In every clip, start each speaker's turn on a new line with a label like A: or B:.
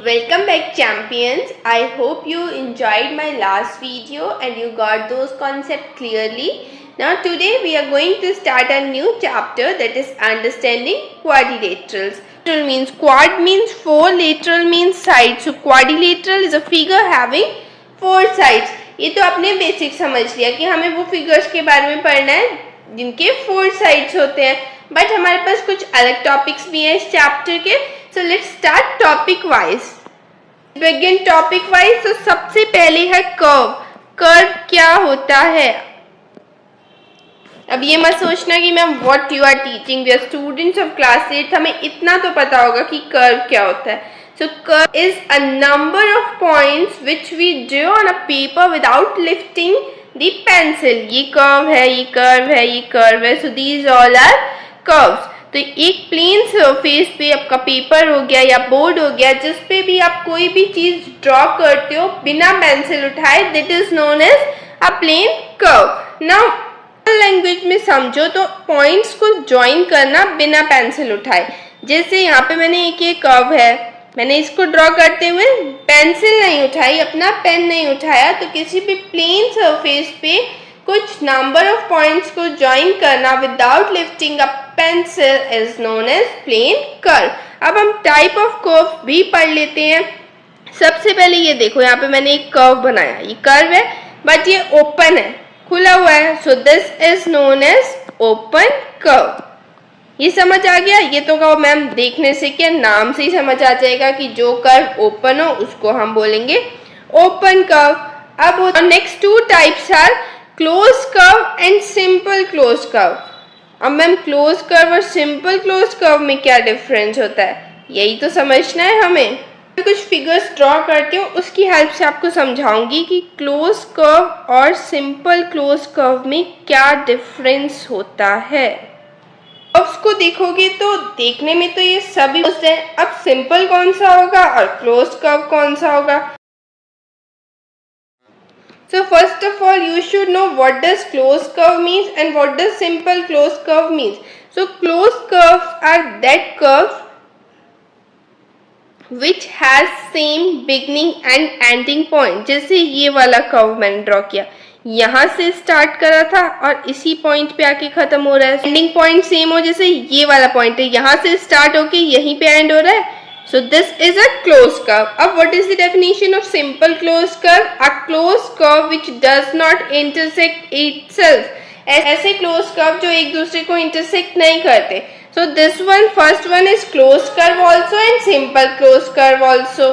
A: Welcome back, champions. I hope you enjoyed my last video and you got those concepts clearly. Now today we are going to start a new chapter, that is understanding quadrilaterals. Quad means four, lateral means side. So quadrilateral is a figure having four sides. ये तो आपने basic समझ लिया कि हमें वो figures के बारे में पढ़ना है जिनके फोर साइड्स होते हैं, बट हमारे पास कुछ अलग टॉपिक्स भी हैं इस चैप्टर के. So let's start topic wise. Begin topic wise. तो सबसे पहले है कर्व. कर्व क्या होता है? अब ये मत सोचना कि ma'am what you are teaching, we are students of class 8, हमें इतना तो पता होगा कि कर्व क्या होता है. So curve is a number of points which we draw on a paper without lifting the pencil. ये curve है, ये curve है, ये curve है. So these all are curves. तो एक प्लेन सरफेस पे आपका पेपर हो गया या बोर्ड हो गया, जिस पे भी आप कोई भी चीज ड्रॉ करते हो बिना पेंसिल उठाए, that is known as a plane curve. Now language में समझो तो पॉइंट्स को ज्वाइन करना बिना पेंसिल उठाए. जैसे यहाँ पे मैंने एक ये कर्व है, मैंने इसको ड्रॉ करते हुए पेंसिल नहीं उठाई, अपना पेन नहीं उठाया, तो किसी भी प्लेन सरफेस पे कुछ नंबर ऑफ पॉइंट्स को ज्वाइन करना without lifting a pencil is known as plane curve. अब हम टाइप ऑफ कर्व भी पढ़ लेते हैं. सबसे पहले ये देखो, यहाँ पे मैंने एक कर्व बनाया. ये कर्व है बट ये ओपन है, खुला हुआ है. So this is known as open curve. ये समझ आ गया? ये तो कहो मैम देखने से क्या, नाम से ही समझ आ जाएगा कि जो कर्व ओपन हो उसको हम बोलेंगे ओपन कर्व. अब next two types are close curve and simple close curve. अब मैम क्लोज कर्व और सिंपल क्लोज कर्व में क्या डिफरेंस होता है, यही तो समझना है हमें. कुछ फिगर्स ड्रॉ करती हूँ, उसकी हेल्प से आपको समझाऊंगी कि क्लोज कर्व और सिंपल क्लोज कर्व में क्या डिफरेंस होता है. कर्व्स को देखोगे तो देखने में तो ये सभी है. अब सिंपल कौन सा होगा और क्लोज कर्व कौन सा होगा? So first of all you should know what does closed curve means and what does simple closed curve means. So closed curves are that curves which has same beginning and ending point. जैसे ये वाला curve मैंने draw किया, यहाँ से start करा था और इसी पॉइंट पे आके खत्म हो रहा है. एंडिंग पॉइंट सेम हो, जैसे ये वाला पॉइंट है, यहाँ से स्टार्ट होके यहीं पे एंड हो रहा है. So this is a closed curve. अब what is the definition of simple closed curve? A closed curve which does not intersect itself. ऐसे closed curve जो एक दूसरे को intersect नहीं करते. So this one, first one is closed curve also and simple closed curve also.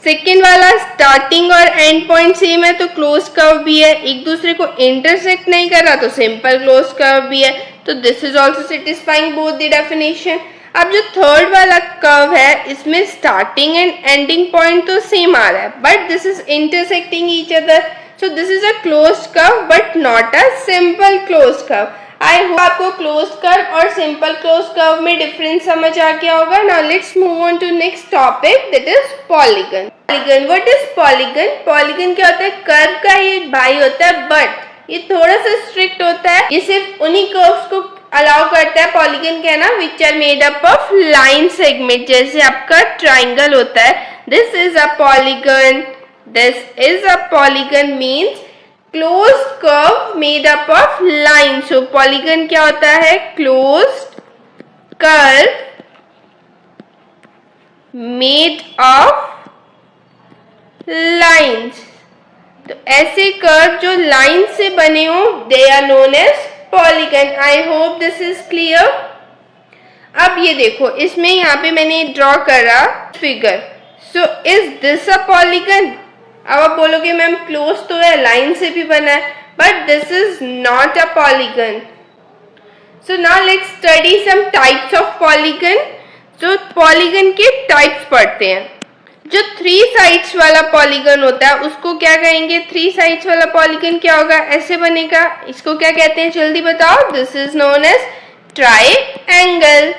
A: Second वाला starting और and point same है तो क्लोज कर्व भी है, एक दूसरे को इंटरसेक्ट नहीं कर रहा तो सिंपल क्लोज कर्व भी है. तो this is also satisfying both the definition. अब जो थर्ड वाला कर्व है, इसमें स्टार्टिंग एंड एंडिंग पॉइंट तो सेम आ रहा है but this is intersecting each other. So this is a close curve but not a simple close curve. I hope आपको क्लोज कर्व और सिंपल क्लोज कर्व में difference समझ आ गया होगा. Now let's move on to next topic, that is polygon. Polygon, what is polygon? Polygon क्या होता है? कर्व का ही एक भाई होता है बट ये थोड़ा सा स्ट्रिक्ट होता है. ये सिर्फ उन्हीं कर्व्स को अलाउ करता है पॉलीगन कहना which are made up of line segment. जैसे आपका ट्राइंगल होता है, this is a polygon, this is a polygon means closed curve made up of lines. So polygon क्या होता है? closed curve made of lines. तो ऐसे कर्व जो लाइन से बने हो, they are known as polygon. I hope this is clear. अब ये देखो, इसमें यहाँ पे मैंने ड्रॉ करा figure. So is this a polygon? अब आप बोलोगे मैम क्लोज तो है, लाइन से भी बना है, but this is not a polygon. So now let's study some types of polygon. जो पॉलीगन के टाइप्स पढ़ते हैं. जो थ्री साइड्स वाला पॉलीगन होता है उसको क्या कहेंगे? थ्री साइड्स वाला पॉलीगन क्या होगा? ऐसे बनेगा. इसको क्या कहते हैं जल्दी बताओ? This is known as triangle.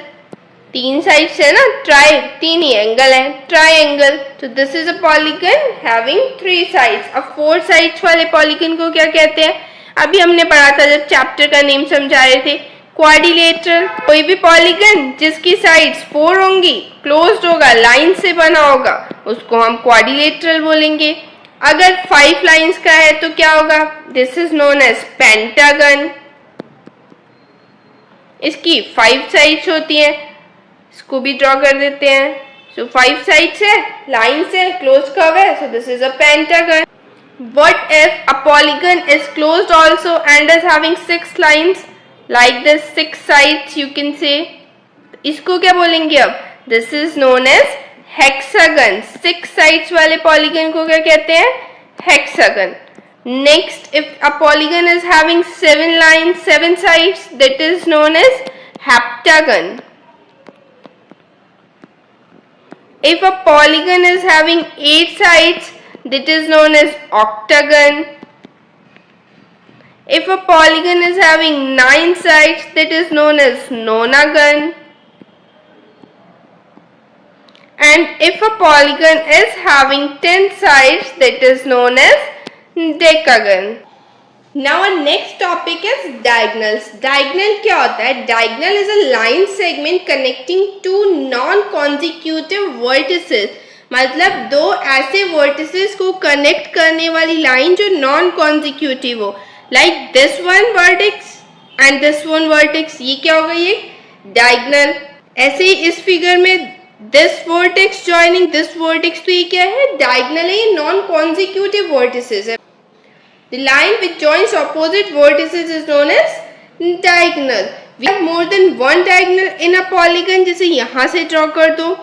A: तीन साइड्स है ना, ट्राई तीन ही एंगल है, ट्राइएंगल. तो this is a polygon having three sides. अब फोर साइड्स वाले पॉलीगन को क्या कहते हैं? अभी हमने पढ़ा था जब चैप्टर का नेम समझा रहे थे, क्वाड्रिलेटरल, कोई भी पॉलीगन जिसकी साइड्स 4 होंगी, क्लोज्ड होगा, लाइन से बना होगा, उसको हम क्वाड्रिलेटरल बोलेंगे। अगर 5 लाइंस का है तो क्या होगा? This is known as pentagon. इसकी 5 साइड्स होती हैं, इसको भी ड्रॉ कर देते हैं। सो 5 साइड्स है, लाइन्स है, क्लोज कर्व है, so this is a pentagon. What if a polygon is closed also and is having 6 lines like this, 6 sides you can say? इसको क्या बोलेंगे अब? This is known as hexagon. 6 sides वाले polygon को क्या कहते हैं? Hexagon. Next, if a polygon is having 7 lines, 7 sides, that is known as heptagon. If a polygon is having 8 sides, that is known as octagon. If a polygon is having 9 sides, that is known as nonagon. And if a polygon is having 10 sides, that is known as decagon. Now our next topic is diagonals. Diagonal क्या होता है? Diagonal is a line segment connecting two non-consecutive vertices. मतलब दो ऐसे vertices को connect करने वाली line जो नॉन कॉन्जिक्यूटिव हो, like this one vertex and this one vertex, ये क्या होगा? ये डायगोनल। ऐसे ही इस फिगर में this vertex joining this vertex, तो ये क्या है? डायगोनल है, ये नॉन कॉन्जिक्यूटिव वर्टिसेस है। The line which joins opposite vertices is known as diagonal. We have more than one diagonal in a polygon, जैसे यहां से ड्रॉ कर दो।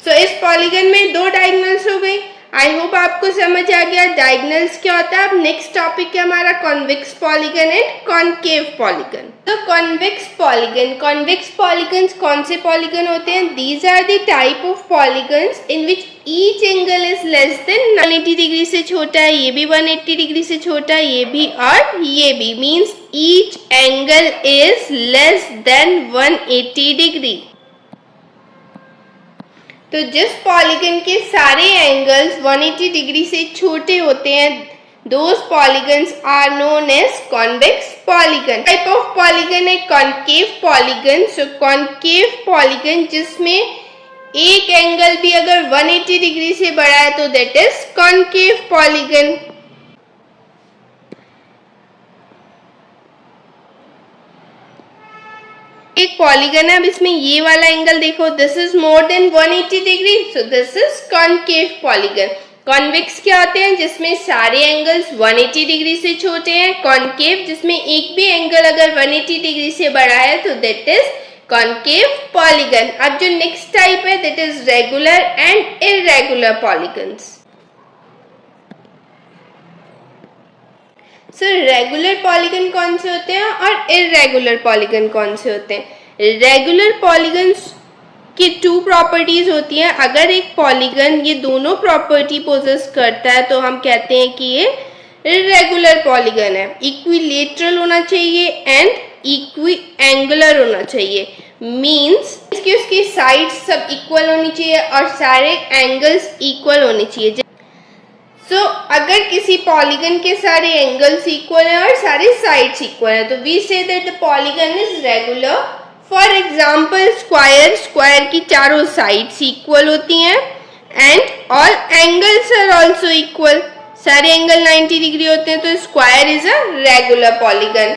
A: इस पॉलीगन में 2 डायगोनल्स हो गई। आई होप आपको समझ आ गया डायगोनल्स क्या होता है। अब नेक्स्ट टॉपिक है हमारा convex polygon and concave polygon. तो कॉन्वेक्स पॉलीगन्स कौन से पॉलीगन होते हैं? These are the type of polygons in which each angle is less than 180 degree से छोटा है, ये भी 180 डिग्री से छोटा है, ये भी और ये भी, means each angle is less than 180 degree. तो जिस पॉलीगन के सारे एंगल्स 180 डिग्री से छोटे होते हैं, those polygons are known as convex polygon. Type of polygon है concave polygon. So concave polygon जिसमें एक एंगल भी अगर 180 डिग्री से बड़ा है तो दैट इज कॉनकेव पॉलीगन। एक पॉलीगन है, अब इसमें ये वाला एंगल देखो, this is more than 180 degree, so this is concave polygon. Convex क्या होते हैं? जिसमें सारे एंगल्स 180 डिग्री से छोटे हैं। कॉनकेव जिसमें एक भी एंगल अगर 180 डिग्री से बड़ा है तो दैट इज कॉनकेव पॉलीगन। अब जो नेक्स्ट टाइप है that is regular and irregular polygons. Sir regular polygon कौन से होते हैं और इररेगुलर पॉलीगन कौन से होते हैं? रेगुलर पॉलीगन्स की 2 प्रॉपर्टीज होती हैं। अगर एक पॉलीगन ये दोनों प्रॉपर्टी पोजेस करता है तो हम कहते हैं कि ये इररेगुलर पॉलीगन है। इक्विलेटरल होना चाहिए एंड इक्वी एंगुलर होना चाहिए, मीन्स कि उसकी साइड्स सब इक्वल होनी चाहिए और सारे एंगल्स इक्वल होने चाहिए। अगर किसी पॉलीगन के सारे एंगल्स इक्वल हैं और सारे साइड्स इक्वल हैं तो we say that the polygon is regular. For example square की चारों साइड्स इक्वल होती हैं and all angles are also equal, सारे एंगल 90 डिग्री होते हैं, तो square is a regular polygon.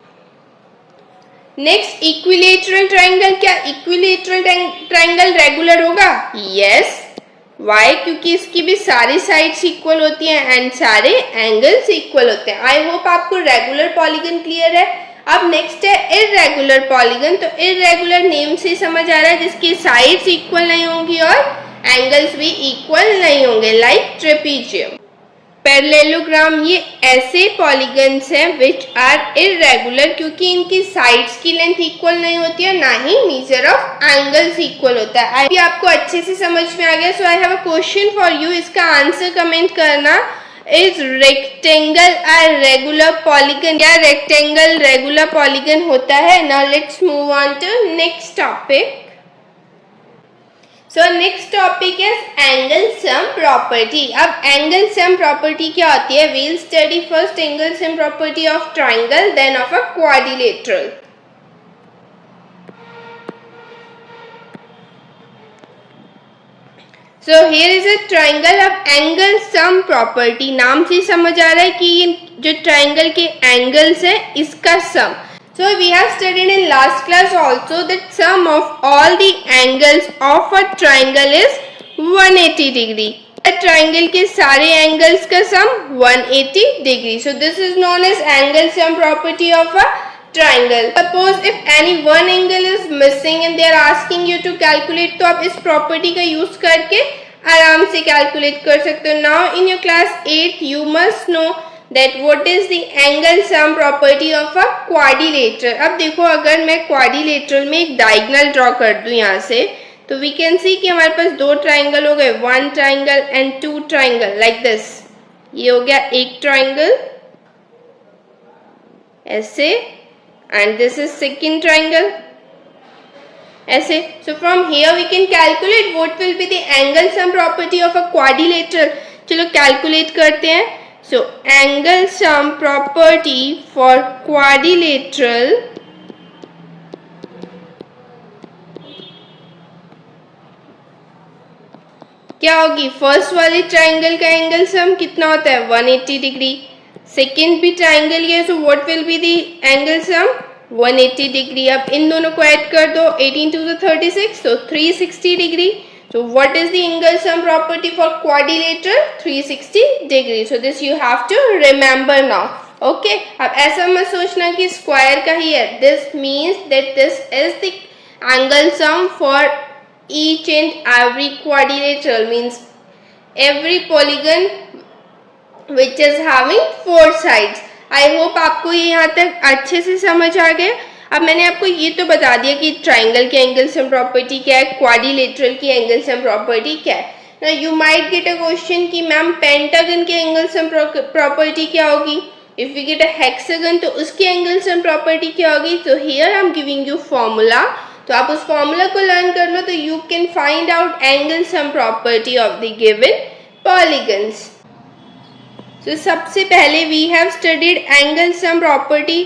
A: Next equilateral triangle. क्या इक्विलेटरल ट्रायंगल रेगुलर होगा? यस। वाई? क्योंकि इसकी भी सारी साइड्स इक्वल होती हैं एंड सारे एंगल्स इक्वल होते हैं। आई होप आपको रेगुलर पॉलीगन क्लियर है। अब नेक्स्ट है इररेगुलर पॉलीगन। तो इररेगुलर नेम से समझ आ रहा है जिसकी साइड्स इक्वल नहीं होंगी और एंगल्स भी इक्वल नहीं होंगे, लाइक ट्रेपीजियम। पैरेललोग्राम ये ऐसे पॉलीगन्स हैं विच आर इररेगुलर क्योंकि इनकी साइड्स की लेंथ इक्वल नहीं होती है, ना ही मेजर ऑफ एंगल्स इक्वल होता है। अभी आपको अच्छे से समझ में आ गया। So I have a question for you, इसका आंसर कमेंट करना। Is rectangle a regular polygon? क्या रेक्टेंगल रेगुलर पॉलीगन होता है? Now let's move on to next topic. So next topic is angle sum property. अब angle sum property क्या होती है? We'll study first angle sum property of triangle then of a quadrilateral. So here is a triangle. अब angle sum property, नाम से समझ आ रहा है कि ये जो ट्राइंगल के एंगल्स है इसका सम। So we have studied in last class also that sum of all the angles of a triangle is 180 degree. A triangle के सारे angles का sum 180 degree. So this is known as angle sum property of a triangle. Suppose if any one angle is missing and they are asking you to calculate, तो आप इस property का use करके आराम से calculate कर सकते हो. Now in your class 8 you must know that what is the angle sum property of a quadrilateral. अब देखो अगर मैं quadrilateral में एक diagonal draw कर दूं यहाँ से, तो we can see कि हमारे पास दो triangle हो गए, one triangle and two triangle like this. ये हो गया एक triangle ऐसे, and this is second triangle ऐसे. So from here we can calculate what will be the angle sum property of a quadrilateral. चलो calculate करते हैं. So angle sum property for quadrilateral क्या होगी? फर्स्ट वाले ट्राइंगल का angle sum कितना होता है? 180 डिग्री. सेकेंड भी ट्राइंगल ही है, so what will be the angle sum? 180 degree. अब इन दोनों को ऐड कर दो, 18 to the 36, so 360 degree. So what is the angle sum property for quadrilateral? 360 degree. So this you have to remember now. Okay. अब ऐसा मत सोचना कि स्क्वायर का ही है. This means that this is the angle sum for each and every quadrilateral, means every polygon which is having four sides. I hope आपको ये यहाँ तक अच्छे से समझ आ गया. अब मैंने आपको ये तो बता दिया कि ट्राइंगल की एंगल सम प्रॉपर्टी क्या है, क्वाड्रिलेटरल की एंगल सम प्रॉपर्टी क्या है. Now you might get a question कि मैम पेंटागन की एंगल सम प्रॉपर्टी क्या होगी? If we get a hexagon तो उसकी एंगल सम प्रॉपर्टी क्या होगी? तो here I am giving you formula, तो आप उस फॉर्मूला को लर्न कर लो, तो you can find out angle sum property of the given polygons. तो सबसे पहले we have studied angle sum property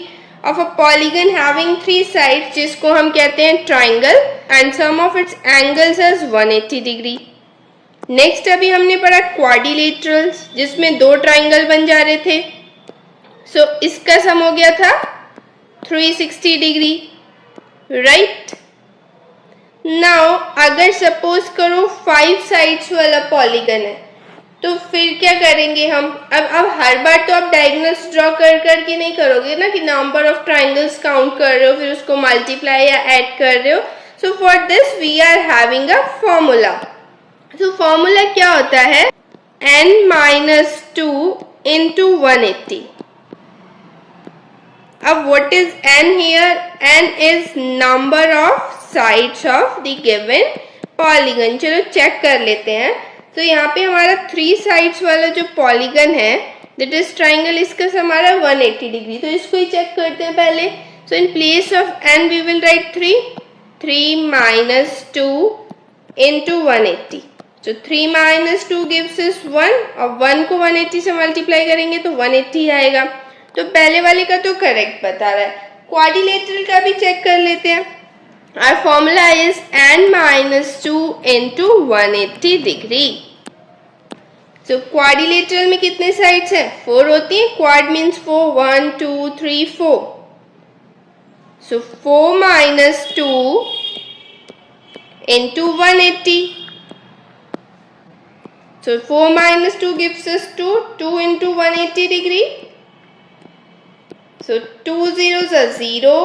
A: of a polygon having three sides, जिसको हम कहते हैं triangle, and sum of its angles is 180 degree. Next अभी हमने पढ़ा quadrilaterals, जिसमें दो triangle बन जा रहे थे. So इसका sum हो गया था 360 degree, right? Now अगर suppose करो 5 sides वाला polygon है, तो फिर क्या करेंगे हम? अब हर बार तो आप डायगोनल्स ड्रॉ करके नहीं करोगे ना, कि नंबर ऑफ ट्राइंगल्स काउंट कर रहे हो फिर उसको मल्टीप्लाई या ऐड कर रहे हो. So for this we are having a formula. So formula क्या होता है? n-2 into 180. अब what is n here? n is number of sides of the given polygon. चलो चेक कर लेते हैं. तो यहाँ पे हमारा 3 साइड्स वाला जो पॉलीगन है, दैट इज ट्राइंगल, इसका हमारा 180 डिग्री. तो इसको ही चेक करते हैं पहले. So in place of n we will write 3 minus 2 into 180. So 3 minus 2 gives us 1, और 1 को 180 से मल्टीप्लाई करेंगे तो 180 आएगा. तो पहले वाले का तो करेक्ट बता रहा है. क्वाड्रिलेटरल का भी चेक कर लेते हैं. Our formula is n-2 into 180 degree. So quadrilateral में कितने sides हैं? 4 होती हैं. Quad means 4. 1, 2, 3, 4. So 4 minus 2 into 180. So 4 minus 2 gives us 2. 2 into 180 degree. So 2 zeros are 0.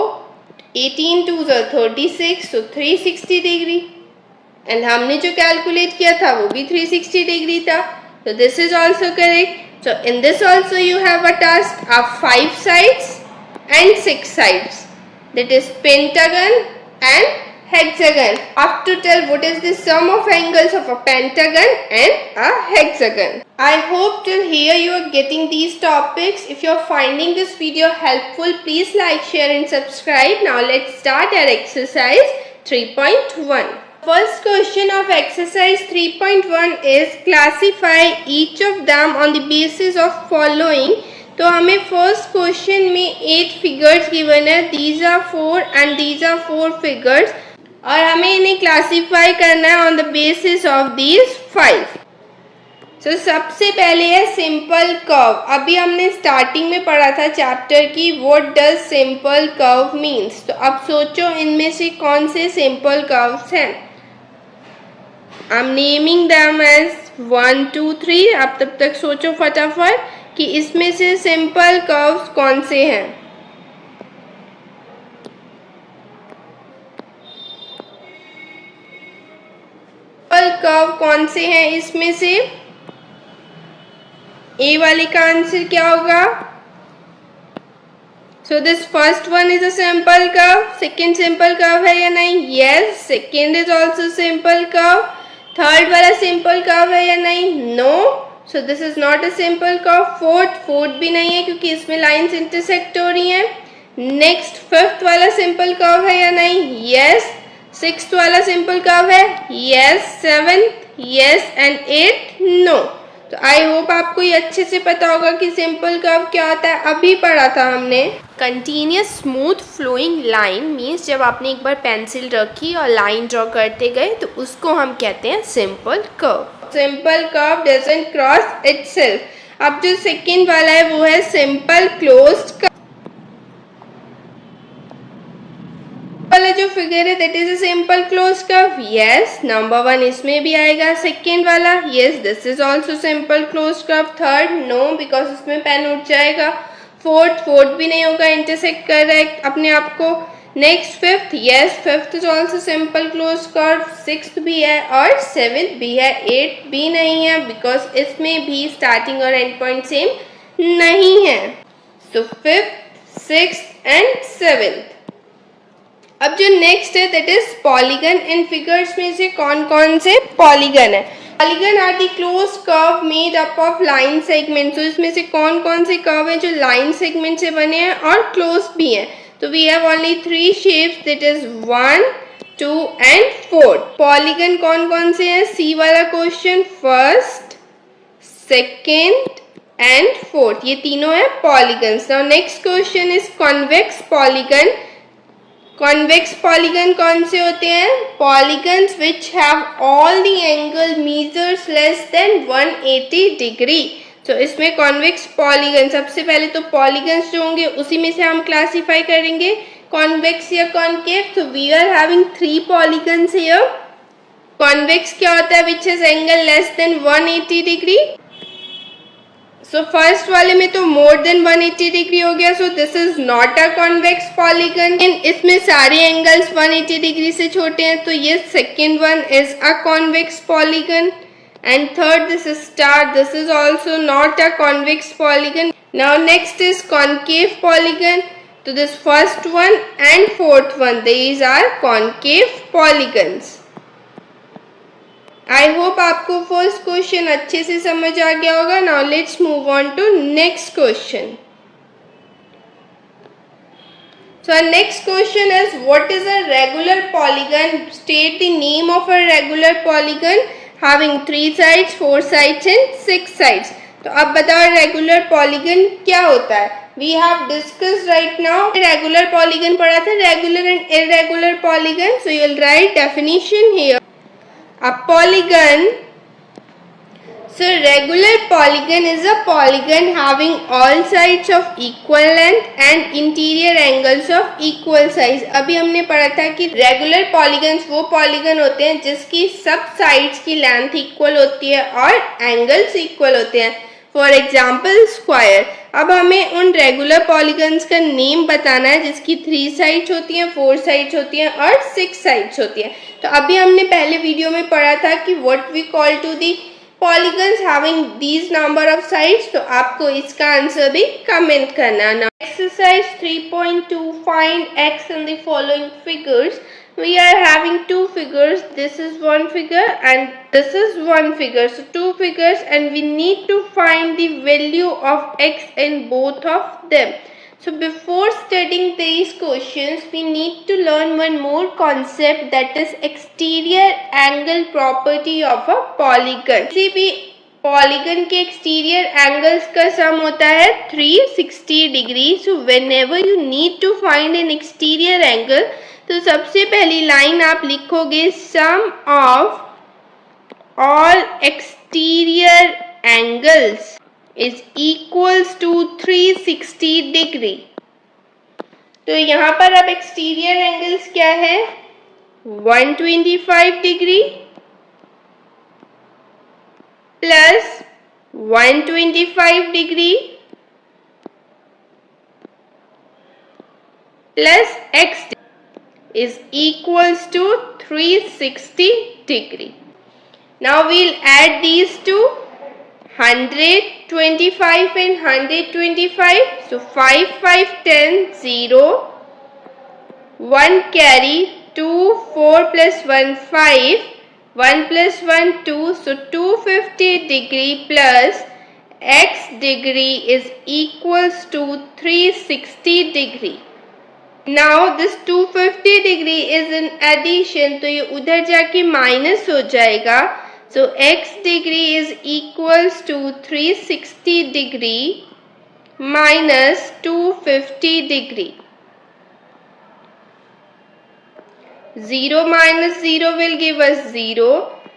A: 18 2s are 36, so 360 degree. And हमने जो कैलकुलेट किया था वो भी 360 डिग्री था. So this is also correct. So in this also you have a task of 5 sides and 6 sides. That is pentagon and hexagon. Up to tell what is the sum of angles of a pentagon and a hexagon. I hope till here you are getting these topics. If you are finding this video helpful, please like, share and subscribe. Now let's start our exercise 3.1. First question of exercise 3.1 is classify each of them on the basis of following. तो हमें first question में 8 figures given है. These are 4 and these are 4 figures. और हमें इन्हें classify करना है on the basis of these 5। तो सबसे पहले है सिंपल कर्व। अभी हमने स्टार्टिंग में पढ़ा था चैप्टर की what does simple curve means. तो अब सोचो इनमें से कौन से सिंपल कर्व्स हैं। I am naming them as 1 2 3। आप तब तक सोचो फटाफट कि इसमें से सिंपल कर्व्स कौन से हैं। सिंपल कर्व कौन से हैं इसमें से? ए वाले का आंसर क्या होगा? So this first one is a simple curve. Second simple curve है या नहीं? Yes, second is also simple curve. Third वाला सिंपल कर्व है या नहीं? No, so this is not a simple curve. Fourth भी नहीं है क्योंकि इसमें लाइंस इंटरसेक्ट हो रही हैं। नेक्स्ट फिफ्थ वाला सिंपल कर्व है या नहीं? यस। सिक्स्थ वाला सिंपल कर्व है? Yes. Seventh yes and eight no. तो आई होप आपको ये अच्छे से पता होगा कि सिंपल कर्व क्या होता है। अभी पढ़ा था हमने। Continuous smooth flowing line means जब आपने एक बार पेंसिल रखी और लाइन ड्रॉ करते गए तो उसको हम कहते हैं simple curve. Simple curve doesn't cross itself. अब जो सेकेंड वाला है वो है सिंपल क्लोज्ड कर्व। वाला जो फिगर है that is a simple close curve. Yes, number 1 इसमें भी आएगा। सेकेंड वाला yes, this is also simple close curve. Third no, because उसमें पेन उठ जाएगा। फोर्थ भी नहीं होगा, इंटरसेक्ट कर रहा है अपने आप को। Next fifth yes, fifth is also simple close curve. Sixth भी है और सेवेंथ भी है। एट भी नहीं है बिकॉज इसमें भी स्टार्टिंग और एंड पॉइंट सेम नहीं है। So fifth, sixth and seventh. अब जो नेक्स्ट है दैट इज पॉलीगन। इन फिगर्स में से कौन कौन से पॉलीगन है? Polygon are the close curve made up of line segment. तो इसमें से कौन कौन से कर्व है जो लाइन सेगमेंट से बने हैं और क्लोज भी हैं? तो we have only 3 shapes that is 1 2 and 4। Polygon कौन कौन से हैं? सी वाला question, first, second and fourth, ये तीनों है polygons. Now next question is convex polygon. Convex polygon कौन से होते हैं? Polygons which have all the angle measures less than 180 degree. तो इसमें कॉन्वेक्स पॉलीगन, सबसे पहले तो पॉलीगन्स जो होंगे उसी में से हम क्लासीफाई करेंगे कॉन्वेक्स या कॉन्केव। तो we are having 3 polygons here. Convex क्या होता है? Which is angle less than 180 degree. So first वाले में तो मोर देन 180 डिग्री हो गया, so this is not a convex polygon. इसमें सारे एंगल्स 180 डिग्री से छोटे हैं, तो ये second one is a convex polygon. And third this is star, this is also not a convex polygon. Now next is concave polygon. तो this first one and fourth one, these are concave polygons. I hope आपको first question अच्छे से समझ आ गया होगा। Now let's move on to next question. So our next question is what is a regular polygon? State the name of a regular polygon having 3 sides, 4 sides and 6 sides. तो अब बताओ regular polygon क्या होता है? We have discussed right now regular polygon पढ़ा था, regular and irregular polygon. So you will write definition here. A polygon, so regular polygon is a polygon having all sides of equal length and interior angles of equal size. अभी हमने पढ़ा था कि regular polygons वो polygon होते हैं जिसकी सब sides की length equal होती है और angles equal होते हैं. For example square. अब हमें उन रेगुलर पॉलीगन्स का नेम बताना है जिसकी 3 साइड्स होती हैं, 4 साइड्स होती हैं और 6 साइड्स होती हैं. तो अभी हमने पहले वीडियो में पढ़ा था कि what we call to the polygons having these number of sides. तो आपको इसका आंसर भी कमेंट करना है. Exercise 3.2 find x in the following figures. We are having 2 figures. This is one figure and this is one figure. So 2 figures and we need to find the value of x in both of them. So before studying these questions, we need to learn one more concept, that is exterior angle property of a polygon. किसी भी polygon के exterior angles का सम होता है 360 degree. So whenever you need to find an exterior angle, तो सबसे पहली line आप लिखोगे sum of all exterior angles is equals to 360 degree. तो यहाँ पर अब एक्सटीरियर एंगल्स क्या है, 125 degree plus 125 degree plus x is equals to 360 degree. Now we'll add these two, 125 and 125. So 5, 5, 10, 0. 1 carry, 2, 4 plus 1, 5. 1 plus 1, 2. So 250 degree plus x degree is equals to 360 degree. Now this 250 degree is in addition, तो ये उधर जाके minus हो जाएगा. So x degree is equals to 360 degree minus 250 degree. 0 minus 0 will give us 0.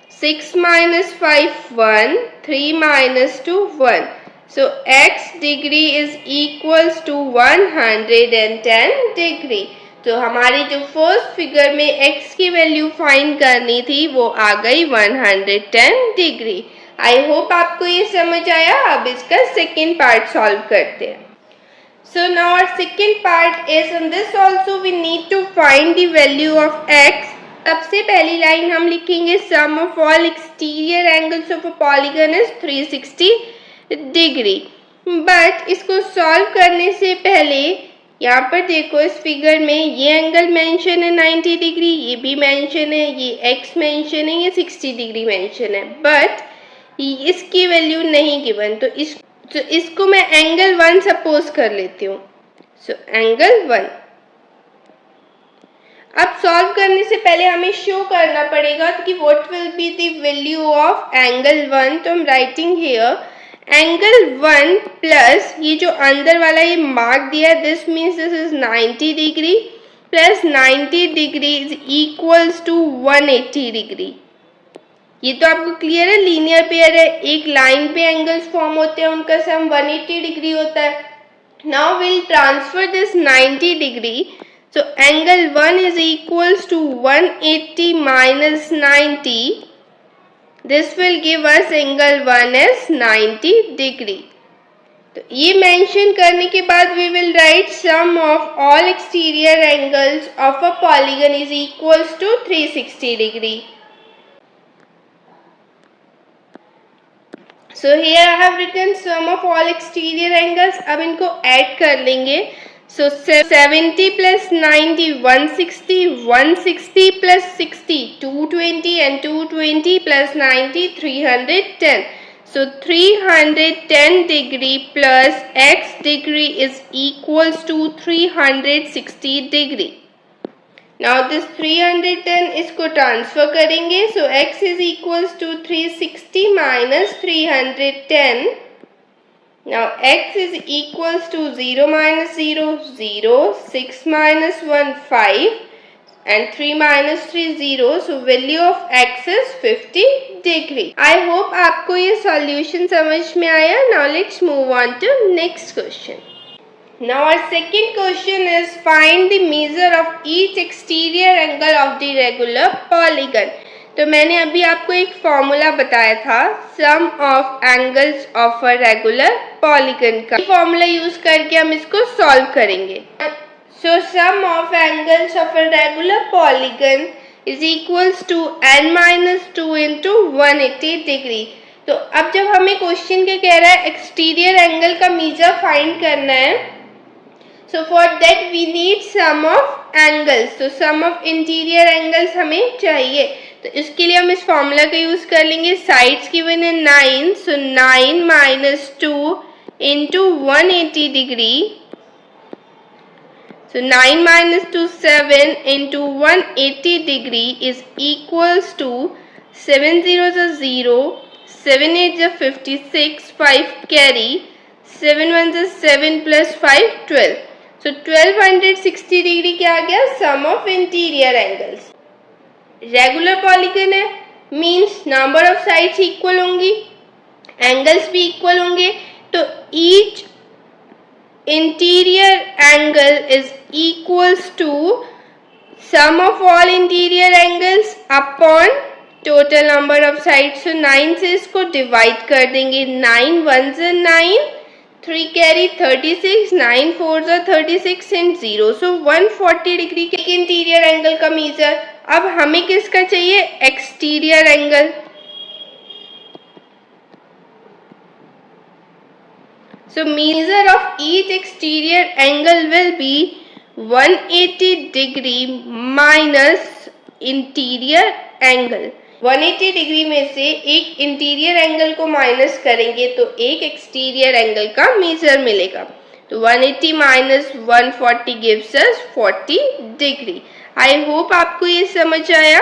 A: 6 minus 5, 1. 3 minus 2, 1. So x degree is equals to 110 degree. तो हमारी जो first figure में x की वैल्यू फाइंड करनी थी वो आ गई 110 डिग्री. आई होप आपको ये समझ आया. अब इसका सेकेंड पार्ट सॉल्व करते हैं. So now our second part is in this also we need to find the value of x. सबसे पहली लाइन हम लिखेंगे sum of all exterior angles of a polygon is 360 degree. But इसको solve करने से पहले यहाँ पर देखो इस फिगर में ये एंगल मेंशन है 90 डिग्री, ये भी मेंशन है, ये x मेंशन है, ये 60 डिग्री मेंशन है, बट इसकी वैल्यू नहीं गिवन. तो इसको मैं एंगल 1 सपोज कर लेती हूँ. सो एंगल 1. अब सॉल्व करने से पहले हमें शो करना पड़ेगा कि what will be the value of angle 1. तो हम राइटिंग हियर एंगल 1 प्लस ये जो अंदर वाला ये मार्क दिया है, this means this is 90 degree plus 90 degree is equals to 180 degree. ये तो आपको क्लियर है, लीनियर पेयर है, एक लाइन पे एंगल्स फॉर्म होते हैं, उनका सम 180 डिग्री होता है. Now will transfer this 90 degree. So angle 1 is equals to 180 minus 90. This will give us angle 1 is 90 degree. तो ये मेंशन करने के बाद we will write sum of all exterior angles of a polygon is equals to 360 degree. So here I have written sum of all exterior angles. अब इनको add कर लेंगे. So 70 plus 90, 160, 160 plus 60, 220 and 220 plus 90, 310. So 310 degree plus x degree is equals to 360 degree. Now this 310 इसको transfer करेंगे. So x is equals to 360 minus 310. Now x is equals to 0 minus 0, 0, 6 minus 1, 5 and 3 minus 3, 0. So value of x is 50 degree. I hope आपको ये solution समझ में आया. Now let's move on to next question. Now our second question is find the measure of each exterior angle of the regular polygon. तो मैंने अभी आपको एक फॉर्मूला बताया था sum of angles of a regular polygon का. Formula use करके हम इसको सॉल्व करेंगे. So sum of angles of a regular polygon is equals to n minus 2 into 180 degree. तो अब जब हमें क्वेश्चन के कह रहा है एक्सटीरियर एंगल का मेजर फाइंड करना है, so for that we need sum of angles. तो सम ऑफ इंटीरियर एंगल्स हमें चाहिए. तो इसके लिए हम इस फॉर्मूला का यूज कर लेंगे. साइड्स गिवन है 9, so 9 minus 2 into 180 degree. So 9 minus 2 7 into 180 degree is equals to 7 0 0, 7 8 जा 56, 5 कैरी, 7 1 जा 7 प्लस 5 12. So 1260 डिग्री क्या आ गया? Sum of interior angles. Regular polygon है, means number of sides equal होंगी, एंगल्स भी इक्वल होंगे, तो each interior angle is equals to sum of all interior angles upon total number of sides. So 9 से इसको डिवाइड कर देंगे. 9 1 से 9, 3 कैरी 36, 9 4 से 36 एंड 0. So 140 डिग्री के इंटीरियर एंगल का मीजर. अब हमें किसका चाहिए? Exterior angle. So measure of each exterior angle will be 180 degree minus interior angle. 180 degree में से एक इंटीरियर एंगल को माइनस करेंगे तो एक एक्सटीरियर एंगल का मेजर मिलेगा. तो 180 minus 140 gives us 40 degree. I hope आपको ये समझ आया.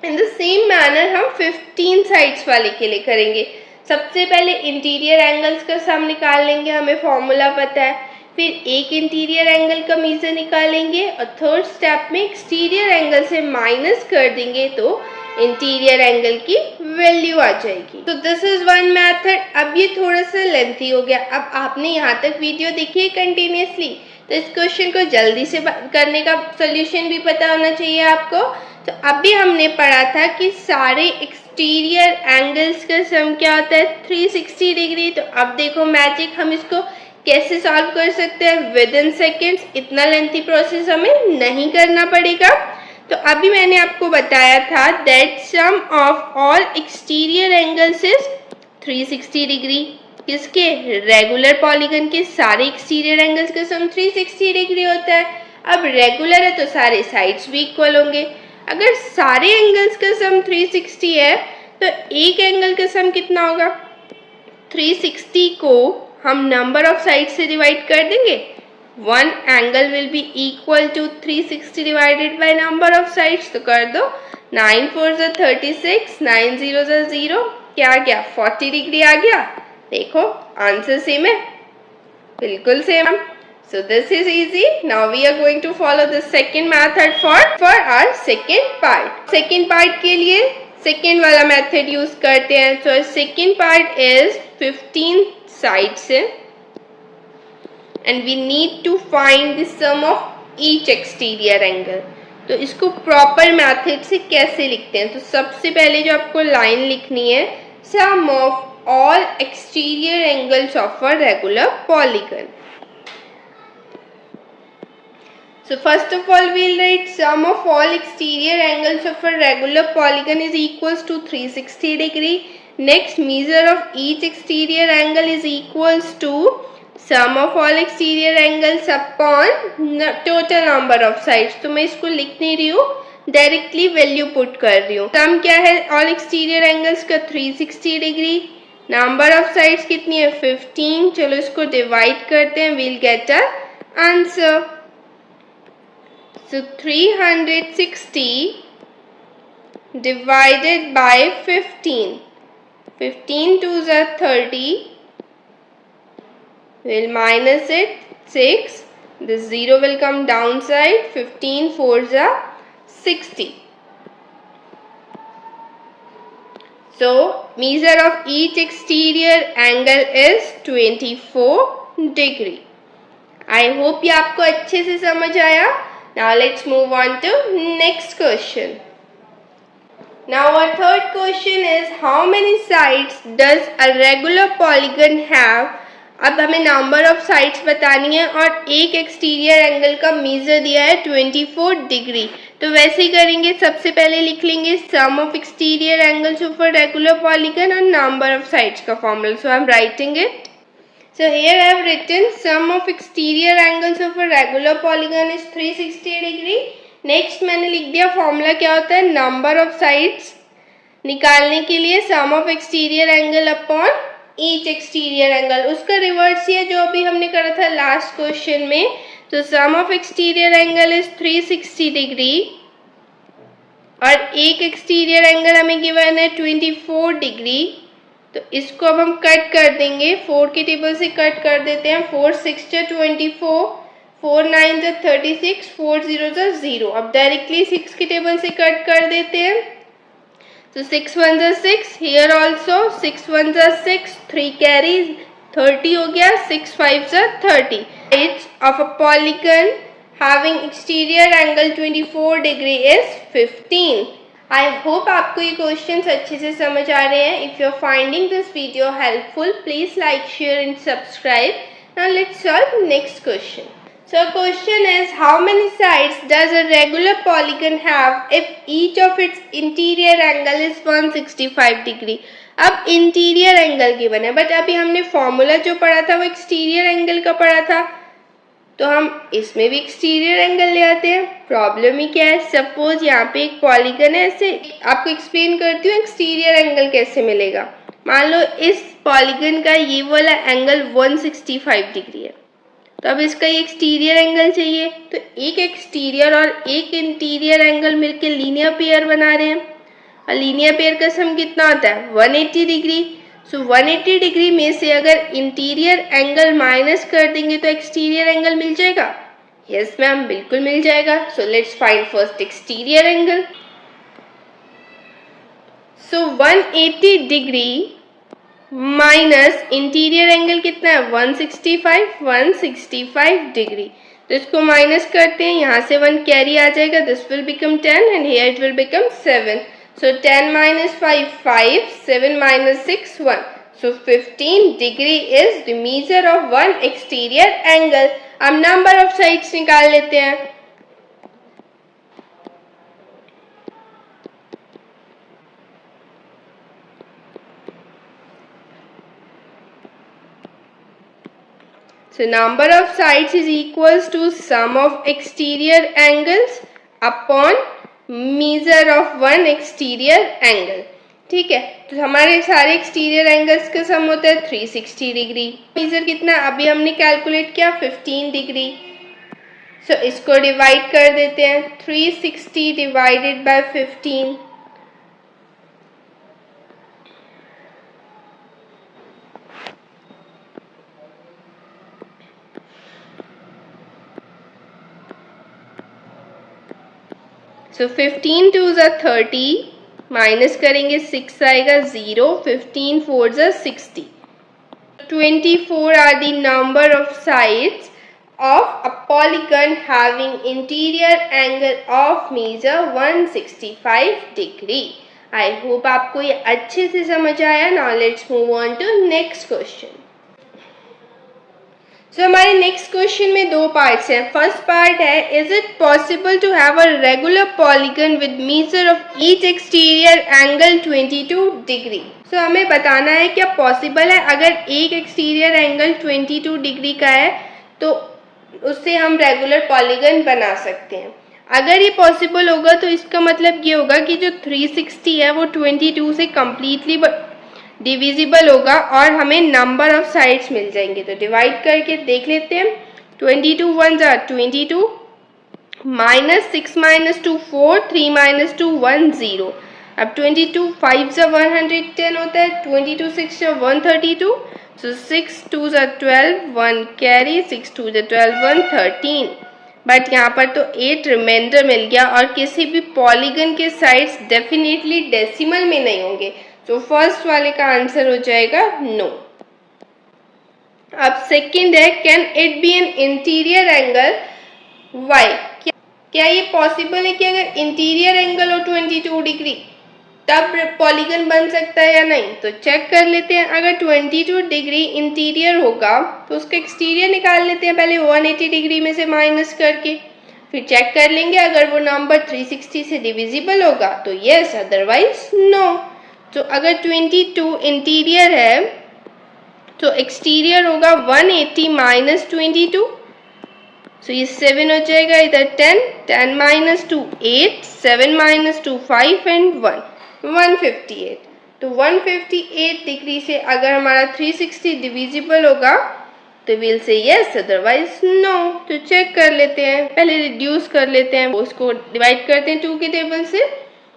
A: इन द सेम मैनर हम 15 साइड्स वाले के लिए करेंगे. सबसे पहले इंटीरियर एंगल्स का सम निकाल लेंगे, हमें फॉर्मूला पता है. फिर एक इंटीरियर एंगल का मेजर निकालेंगे और थर्ड स्टेप में एक्सटीरियर एंगल से माइनस कर देंगे तो इंटीरियर एंगल की वैल्यू आ जाएगी. तो दिस इज वन मेथड. अब ये थोड़ा सा लेंथी हो गया. अब आपने यहाँ तक वीडियो देखी है कंटिन्यूसली, तो इस क्वेश्चन को जल्दी से करने का सोल्यूशन भी पता होना चाहिए आपको. तो अभी हमने पढ़ा था कि सारे एक्सटीरियर एंगल्स का सम क्या होता है? 360 डिग्री. तो अब देखो मैजिक, हम इसको कैसे सॉल्व कर सकते हैं विद इन सेकेंड्स. इतना लेंथी प्रोसेस हमें नहीं करना पड़ेगा. तो अभी मैंने आपको बताया था that sum of all exterior angles is 360 degree. किसके? रेगुलर पॉलीगन के सारे एक्सटीरियर एंगल्स का सम 360 डिग्री होता है. अब रेगुलर है तो सारे साइड्स भी इक्वल होंगे. अगर सारे एंगल्स का सम 360 है तो एक एंगल का सम कितना होगा? 360 को हम नंबर ऑफ साइड से डिवाइड कर देंगे. One angle will be equal to 360 divided by number of sides. तो कर दो. 9 4 जा 36, 9 0 जा 0, क्या आ गया? 40 डिग्री आ गया. देखो आंसर सेम है, बिल्कुल same. So this is easy. Now we are going to follow the second method for our second part. Second part के लिए second वाला method use करते हैं. So second part is 15 sides and we need to find the sum of each exterior angle. तो इसको proper method से कैसे लिखते हैं? तो सबसे पहले जो आपको line लिखनी है, sum of all exterior angles of a regular polygon. So first of all we'll write sum of all exterior angles of a regular polygon is equals to 360 degree. Next, measure of each exterior angle is equals to sum of all exterior angles upon total number of sides. तो मैं इसको लिख नहीं रही हूँ, directly value put कर रही हूँ. सम क्या है ऑल एक्सटीरियर एंगल्स का? 360 डिग्री. नंबर ऑफ साइड्स कितनी है? 15. चलो इसको डिवाइड करते हैं, we'll get a answer. So 360 divided by 15. 15 2s are 30. We'll minus it 6. This 0 will come downside. 15 4s are 60. So measure of each exterior angle is 24 degree. I hope ये आपको अच्छे से समझ आया. Now let's move on to next question. Now our third question is how many sides does a regular polygon have? अब हमें number of sides बतानी है और एक exterior angle का measure दिया है 24 डिग्री. तो वैसे ही करेंगे. सबसे पहले लिख लेंगे sum of exterior angles of a regular polygon और number of sides का formula. So I'm writing it. So here I have written sum of exterior angles of a regular polygon is 360 degree. Next मैंने लिख दिया formula क्या होता है number of sides निकालने के लिए sum of exterior angle upon each exterior angle. उसका रिवर्स ही है जो अभी हमने करा था लास्ट क्वेश्चन में. तो sum of exterior angle is 360 degree और एक exterior angle हमें गिवन है 24 डिग्री. तो इसको अब हम कट कर देंगे, 4 के टेबल से कट कर देते हैं। 4 6 24, 4 9 36, 4 0 0। अब डायरेक्टली 6 के टेबल से कट कर देते हैं। तो 6 1 6, हियर ऑल्सो 6 1 6, 3 कैरीज 30 हो गया, 6 5 30। Edge of a polygon having exterior angle 24 degree is 15। I hope आपको ये क्वेश्चंस अच्छे से समझ आ रहे हैं। If you are finding this video helpful, please like, share and subscribe. Now let's solve next question. So question is, how many sides does a regular polygon have if each of its interior angle is 165 degree? अब interior angle given है, but अभी हमने formula जो पढ़ा था वो exterior angle का पढ़ा था, तो हम इसमें भी एक्सटीरियर एंगल ले आते हैं। प्रॉब्लम ही क्या है, सपोज यहाँ पे एक पॉलीगन है, ऐसे आपको एक्सप्लेन करती हूँ एक्सटीरियर एंगल कैसे मिलेगा। मान लो इस पॉलीगन का ये वाला एंगल 165 डिग्री है, तो अब इसका ये एक्सटीरियर एंगल चाहिए, तो एक एक्सटीरियर और एक इंटीरियर एंगल मिलकर लीनियर पेयर बना रहे हैं, और लीनियर पेयर का सम कितना होता है 180 डिग्री। सो 180 डिग्री में से अगर इंटीरियर एंगल माइनस कर देंगे तो एक्सटीरियर एंगल मिल जाएगा। यस मैम, बिल्कुल मिल जाएगा। So let's find first exterior angle. So 180 degree minus interior angle कितना है 165 डिग्री। तो इसको माइनस करते हैं, यहाँ से 1 कैरी आ जाएगा, this will become 10 and here it will become 7। So 10 minus 5, 5, 7 minus 6, 1. So 15 degree is the measure of one exterior angle. अब number of sides निकाल लेते हैं। So number of sides is equals to sum of exterior angles upon measure of one exterior angle. ठीक है, तो हमारे सारे exterior angles का सम होता है 360 डिग्री। मीजर कितना अभी हमने कैलकुलेट किया 15 डिग्री। सो इसको डिवाइड कर देते हैं, 360 डिवाइडेड बाय 15। सो 15 2 30, माइनस करेंगे 6 आएगा 0, 15 4 60। 24 are the number of sides of a polygon having interior angle of measure 165 degree. I hope आपको ये अच्छे से समझ आया। Now let's move on to next question. So हमारे नेक्स्ट क्वेश्चन में 2 पार्ट्स हैं। फर्स्ट पार्ट है, is it possible to have a regular polygon with measure of each exterior angle 22 degree. So हमें बताना है क्या पॉसिबल है, अगर एक एक्सटीरियर एंगल 22 डिग्री का है तो उससे हम रेगुलर पॉलीगन बना सकते हैं। अगर ये पॉसिबल होगा तो इसका मतलब ये होगा कि जो 360 है वो 22 से कम्प्लीटली डिविजिबल होगा और हमें नंबर ऑफ साइड्स मिल जाएंगे। तो डिवाइड करके देख लेते हैं, 22 1 22, माइनस 6 माइनस 2 4, 3 माइनस 2 1 0। अब 22 5 110 होता है, 22 6 132, सो 6 2 12, 1 कैरी, 6 2 12, 1 13। बट यहाँ पर तो 8 रिमाइंडर मिल गया और किसी भी पॉलीगन के साइड्स डेफिनेटली डेसिमल में नहीं होंगे, तो फर्स्ट वाले का आंसर हो जाएगा नो। अब सेकंड है, can it be an interior angle why. क्या ये पॉसिबल है कि अगर इंटीरियर एंगल हो 22 डिग्री तब पॉलीगन बन सकता है या नहीं। तो चेक कर लेते हैं, अगर 22 डिग्री इंटीरियर होगा तो उसका एक्सटीरियर निकाल लेते हैं पहले 180 डिग्री में से माइनस करके, फिर चेक कर लेंगे अगर वो नंबर 360 से डिविजिबल होगा तो यस, अदरवाइज नो। तो अगर 22 इंटीरियर है तो एक्सटीरियर होगा 180 माइनस 22, सो ये 7 हो जाएगा, इधर 10, 10 माइनस 2 8, 7 माइनस 2 5 एंड 1 158। तो 158 डिग्री से अगर हमारा 360 डिविजिबल होगा तो will say yes, otherwise no. तो चेक कर लेते हैं, पहले रिड्यूस कर लेते हैं, उसको डिवाइड करते हैं 2 के टेबल से,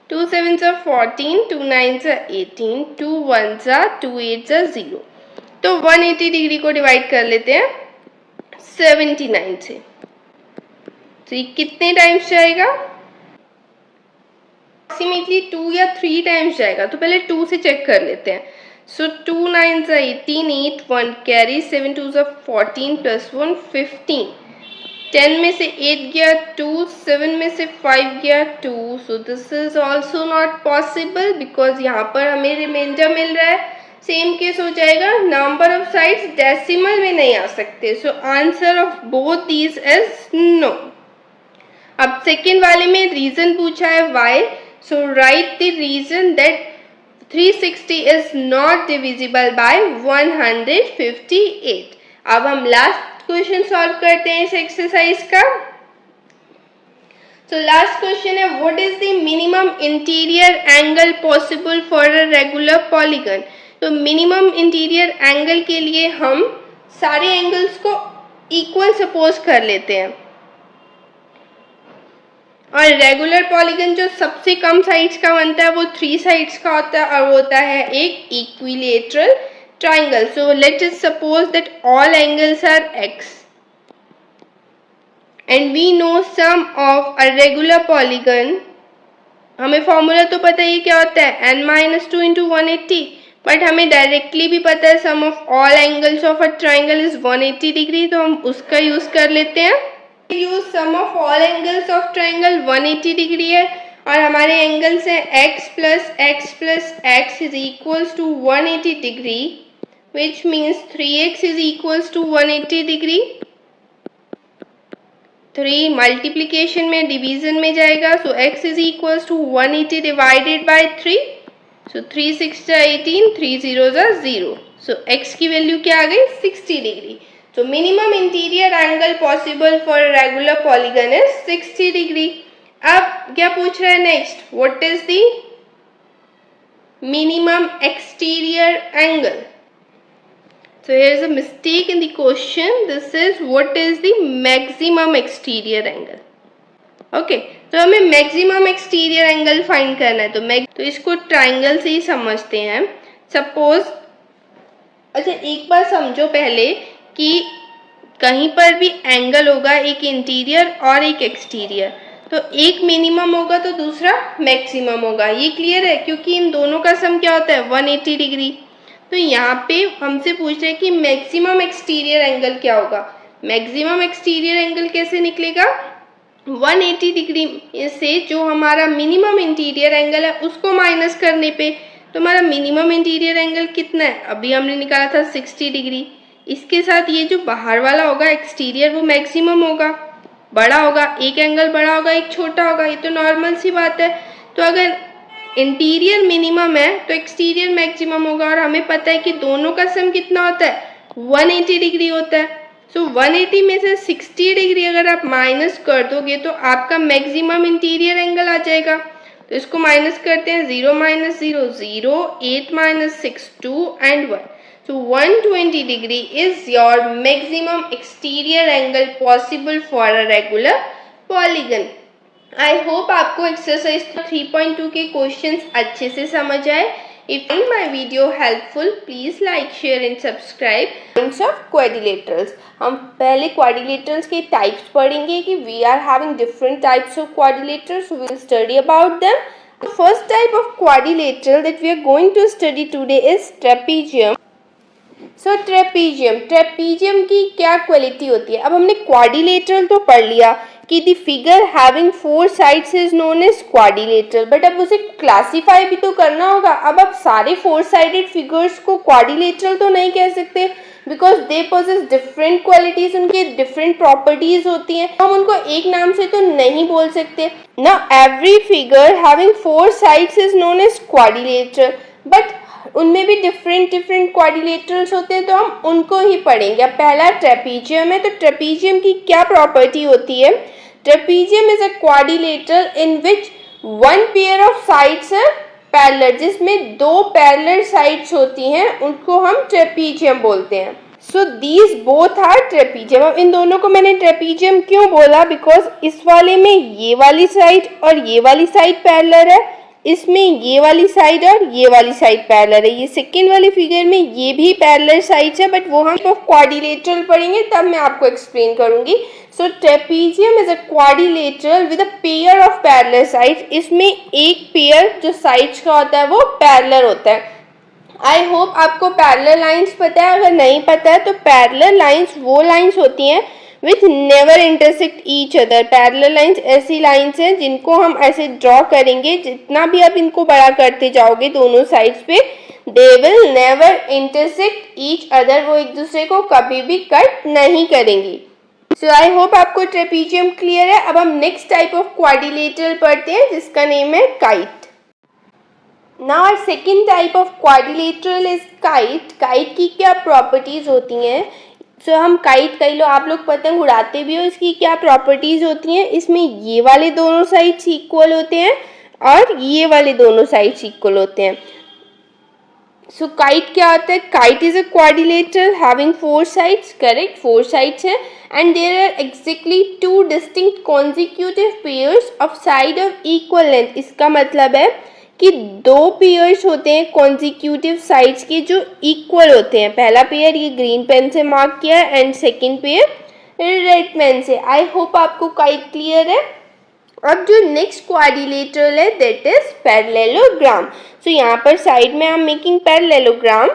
A: 2 7s are 14, 2 9s are 18, 2 1s are 2 8s are 0। तो 180 डिग्री को डिवाइड कर लेते हैं 79 से। तो ये कितने टाइम्स जाएगा? अप्रोक्सीमेटली 2 या 3 टाइम्स जाएगा। तो पहले 2 से चेक कर लेते हैं। सो 2 9s are 18, 8 1 carry, 7 2s are 14 plus 1 15। 10 में से 8 गया 2, 7 में से 5 गया 2। सो this is also not possible because यहाँ पर हमें रिमाइंडर मिल रहा है। सेम केस हो जाएगा, नंबर ऑफ साइड्स डेसिमल में नहीं आ सकते। So answer of both these is no. अब सेकेंड वाले में रीजन पूछा है why. So write the reason that 360 is not divisible by 158। अब हम लास्ट क्वेश्चन सॉल्व करते हैं इस एक्सरसाइज का। So last question है, what is the minimum interior angle possible for a regular polygon? तो minimum interior angle के लिए हम सारे एंगल्स को इक्वल सपोज कर लेते हैं और रेगुलर पॉलीगन जो सबसे कम साइड्स का बनता है वो 3 साइड्स का होता है और वो होता है एक equilateral triangle. So let us suppose that all angles are x and we know sum of a regular polygon। हमें फॉर्मूला तो पता ही क्या होता है n-2 into 180, बट हमें डायरेक्टली भी पता है sum of all angles of a triangle is 180 degree, तो हम उसका यूज कर लेते हैं। Use sum of all angles of triangle 180 degree है और हमारे एंगल्स हैं x plus x is equals to 180 degree, which means 3x is equals to 180 degree. 3 multiplication में डिवीजन में जाएगा, so x is equals to 180 divided by 3। So 3 6 18, 3 0 0। So x की value क्या आ गई 60 degree. So minimum interior angle possible for a regular polygon is 60 degree। अब क्या पूछ रहा है next, what is the minimum exterior angle? So here is a mistake in the question. This is what is the maximum exterior angle? Okay, तो हमें maximum exterior angle find करना है। तो इसको ट्राइंगल से ही समझते हैं। सपोज, अच्छा एक बार समझो पहले कि कहीं पर भी एंगल होगा, एक इंटीरियर और एक एक्सटीरियर, तो एक मिनिमम होगा तो दूसरा मैक्सिमम होगा। ये क्लियर है, क्योंकि इन दोनों का सम क्या होता है 180 डिग्री। तो यहाँ पे हमसे पूछ रहे हैं कि मैक्सिमम एक्सटीरियर एंगल क्या होगा। मैक्सिमम एक्सटीरियर एंगल कैसे निकलेगा, 180 डिग्री से जो हमारा मिनिमम इंटीरियर एंगल है उसको माइनस करने पे। तो हमारा मिनिमम इंटीरियर एंगल कितना है, अभी हमने निकाला था 60 डिग्री। इसके साथ ये जो बाहर वाला होगा एक्सटीरियर वो मैक्सिमम होगा, बड़ा होगा, एक एंगल बड़ा होगा एक छोटा होगा, ये तो नॉर्मल सी बात है। तो अगर इंटीरियर मिनिमम है तो एक्सटीरियर मैक्सिमम होगा और हमें पता है कि दोनों का सम कितना होता है 180 डिग्री होता है। सो 180 में से 60 डिग्री अगर आप माइनस कर दोगे तो आपका मैक्सिमम इंटीरियर एंगल आ जाएगा। तो इसको माइनस करते हैं, 0 - 0 0, 8 - 6 2 and 1। So 120 degree is your maximum exterior angle possible for a regular polygon। I hope आपको एक्सरसाइज 3.2 के क्वेश्चंस अच्छे से समझ आए। If you find my video helpful, please like, share and subscribe। Types of quadrilaterals, हम पहले quadrilaterals के types पढ़ेंगे कि we are having different types of quadrilaterals, so we will study about them। The first type of quadrilateral that we are going to study today is trapezium। So trapezium की क्या quality होती है। अब हमने quadrilateral तो पढ़ लिया कि the figure having 4 sides is known as quadrilateral, but अब उसे क्लासिफाई भी तो करना होगा। अब आप सारे 4 साइडेड फिगर्स को क्वाड्रिलेटरल तो नहीं कह सकते because they possess different qualities, उनके डिफरेंट प्रॉपर्टीज होती हैं, हम उनको एक नाम से तो नहीं बोल सकते ना। Every figure having 4 sides is known as quadrilateral, but उनमें भी डिफरेंट क्वाड्रिलेटरल्स होते हैं, तो हम उनको ही पढ़ेंगे। अब पहला ट्रेपीजियम है, तो ट्रेपीजियम की क्या प्रॉपर्टी होती है। Trapezium is a quadrilateral in which 1 pair of sides है पैरेलल, जिसमें 2 पैरेलल साइड्स होती हैं, उनको हम ट्रेपीजियम बोलते हैं। So these both are trapezium. अब इन दोनों को मैंने ट्रेपीजियम क्यों बोला, बिकॉज इस वाले में ये वाली साइड और ये वाली साइड पैरेलल है, इसमें ये वाली साइड और ये वाली साइड पैरेलल है। ये सेकेंड वाले फिगर में ये भी पैरेलल साइड्स है, बट वो हम तो क्वाड्रिलेटरल पढ़ेंगे तब मैं आपको एक्सप्लेन करूंगी। So trapezium is a quadrilateral with a pair of parallel sides. इसमें एक पेयर जो साइड्स का होता है वो पैरेलल होता है। आई होप आपको पैरेलल लाइंस पता है। अगर नहीं पता है तो पैरेलल लाइंस वो लाइंस होती हैं which never intersect each other. Parallel lines ऐसी लाइंस हैं जिनको हम ऐसे ड्रॉ करेंगे, जितना भी आप इनको बड़ा करते जाओगे दोनों साइड्स पे, they will never intersect each other. वो एक दूसरे को कभी भी कट नहीं करेंगी। सो आई होप आपको ट्रेपीजियम क्लियर है। अब हम नेक्स्ट टाइप ऑफ क्वाड्रिलेटरल पढ़ते हैं जिसका नेम है kite. Now our second type of quadrilateral is kite. Kite की क्या प्रॉपर्टीज होती हैं? सो हम काइट, कई लोग आप लोग पतंग उड़ाते भी हो, इसकी क्या प्रॉपर्टीज होती हैं? इसमें ये वाले दोनों साइड्स इक्वल होते हैं और ये वाले दोनों साइड्स इक्वल होते हैं। सो काइट क्या होता है? Kite is a quadrilateral having 4 sides. Correct, 4 sides है and there are exactly 2 distinct consecutive pairs of side of equal length. इसका मतलब है कि 2 पेयर्स होते हैं कॉन्जिक्यूटिव साइड्स के जो इक्वल होते हैं। पहला पेयर ये ग्रीन पेन से मार्क किया है and second pair red pen से। आई होप आपको काइट क्लियर है। अब जो नेक्स्ट क्वाड्रिलेटरल है दैट इज पैरेललोग्राम। सो यहाँ पर साइड में I am making parallelogram.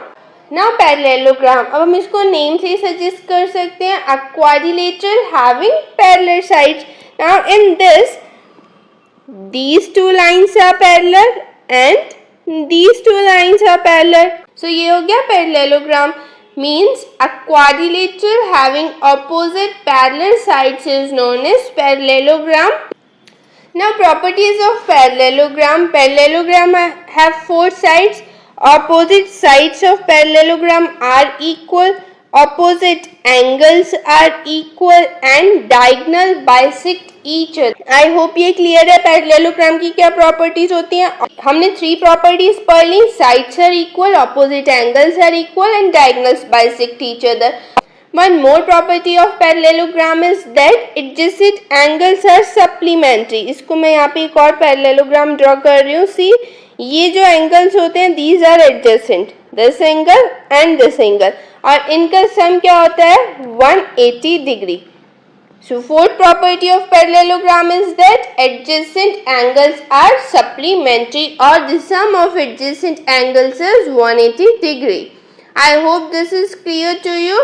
A: Now parallelogram, अब हम इसको नेम से सजेस्ट कर सकते हैं, a quadrilateral having parallel sides. Now in this these two lines are parallel and these two lines are parallel. So ये हो गया parallelogram, means a quadrilateral having opposite parallel sides is known as parallelogram. Now properties of parallelogram. Parallelogram have 4 sides. Opposite sides of parallelogram are equal. Opposite angles are equal and diagonal bisect each other. I hope ये clear है parallelogram की क्या properties होती हैं। हमने 3 properties पढ़ ली। Sides are equal, opposite angles are equal and diagonals bisect each other. One more property of parallelogram is that adjacent angles are supplementary. इसको मैं यहाँ पे एक और पैरेललोग्राम ड्रॉ कर रही हूँ। सी, ये जो एंगल्स होते हैं these are adjacent, this angle and this angle, और इनका सम क्या होता है 180 degree. So fourth property of parallelogram is that adjacent angles are supplementary or the sum of adjacent angles is 180 degree. I hope this is clear to you.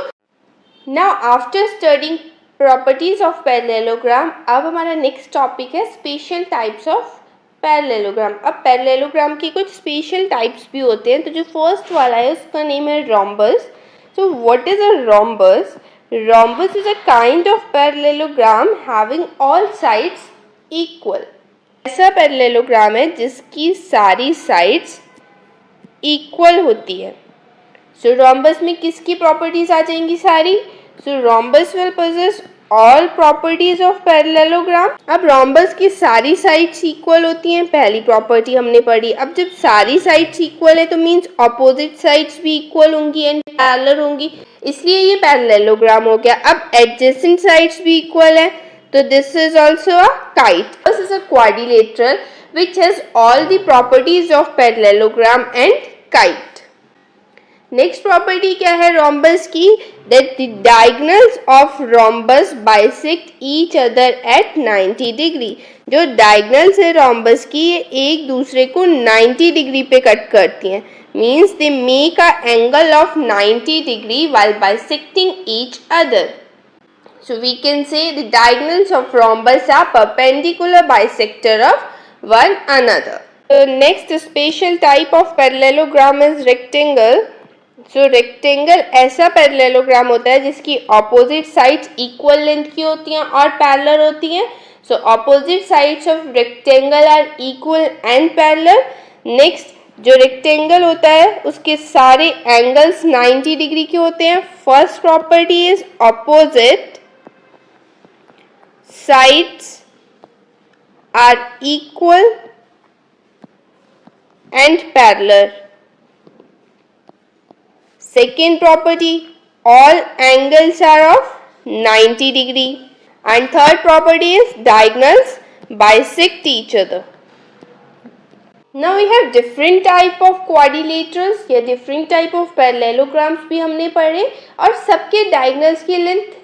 A: Now after studying properties of parallelogram, अब हमारा next topic है special types of parallelogram। अब parallelogram की कुछ special types भी होते हैं। तो जो first वाला है उसका नेम है rhombus। So what is a rhombus? Rhombus is a kind of parallelogram having all sides equal. ऐसा parallelogram है जिसकी सारी sides equal होती है। So rhombus में किसकी properties आ जाएंगी सारी? So rhombus will possess all properties of parallelogram. अब rhombus की सारी sides equal होती हैं, पहली property हमने पढ़ी। अब जब सारी sides equal है तो means opposite sides भी equal होंगी and parallel होंगी, इसलिए ये parallelogram हो गया। अब adjacent sides भी equal है तो this is also a kite. This is a quadrilateral which has all the properties of parallelogram and kite. Next property क्या है rhombus की? that the diagonals of rhombus bisect each other at 90 degree. जो diagonals है rhombus की ये एक दूसरे को 90 डिग्री पे कट करती हैं, means they make a angle of 90 degree while bisecting each other. So we can say the diagonals of rhombus are perpendicular bisector of one another. The next special type of parallelogram is rectangle. So rectangle ऐसा parallelogram होता है जिसकी opposite sides equal length की होती हैं और parallel होती हैं। So opposite sides of rectangle are equal and parallel. Next जो रेक्टेंगल होता है उसके सारे एंगल्स 90 डिग्री के होते हैं। First property is opposite sides are equal and parallel. Second property, all angles are of 90 degree. And third property is diagonals bisect each other. Now we have different type of quadrilaterals या different type of parallelograms भी हमने पढ़े और सबके diagonals की length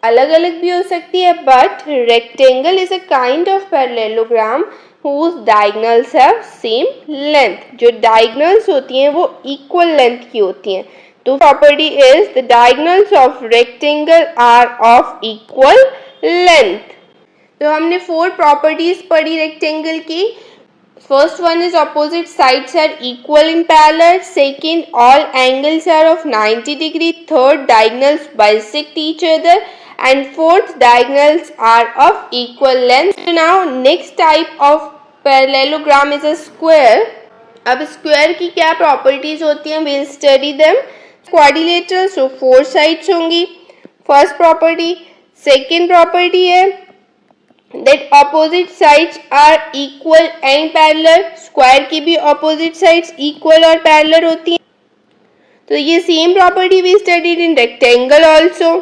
A: अलग अलग भी हो सकती है, but rectangle is a kind of parallelogram whose diagonals have same length. जो diagonals होती हैं वो equal length की होती हैं. तो property is the diagonals of rectangle are of equal length. तो हमने 4 properties पढ़ी rectangle की. First one is opposite sides are equal in parallel. Second, all angles are of 90 degree. Third, diagonals bisect each other. And fourth, diagonals are of equal length. So now next type of parallelogram is a square. अब square की क्या properties होती हैं? We'll study them. Quadrilateral, so 4 sides होंगी. First property. Second property है that opposite sides are equal and parallel. Square की भी opposite sides equal और parallel होती हैं. तो ये same property we studied in rectangle also.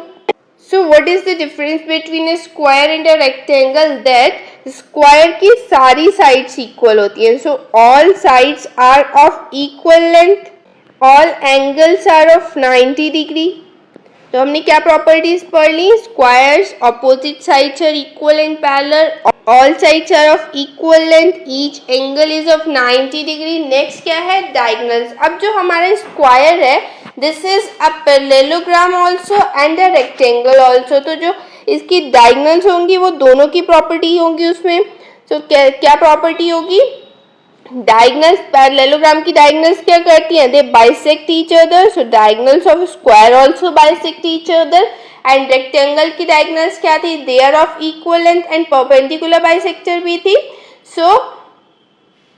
A: So what is the difference between a square and a rectangle? That square की सारी sides equal होती हैं. So all sides are of equal length. All angles are of 90 degree. तो हमने क्या properties पढ़ ली? Squares opposite sides are equal and parallel, all sides are of equal length, each angle is of 90 degree. Next क्या है? Diagonals. अब जो हमारा स्क्वायर है this is a parallelogram also and a rectangle also. तो जो इसकी डायगोनल्स होंगी वो दोनों की प्रॉपर्टी होंगी उसमें. तो क्या प्रॉपर्टी होगी? डायगोनल्स, पैरेललोग्राम की डायगोनल्स क्या करती हैं? They bisect each other. So diagonals of square also bisect each other. And rectangle की डायगोनल्स क्या थी? They are of equal length and perpendicular bisector भी थी. सो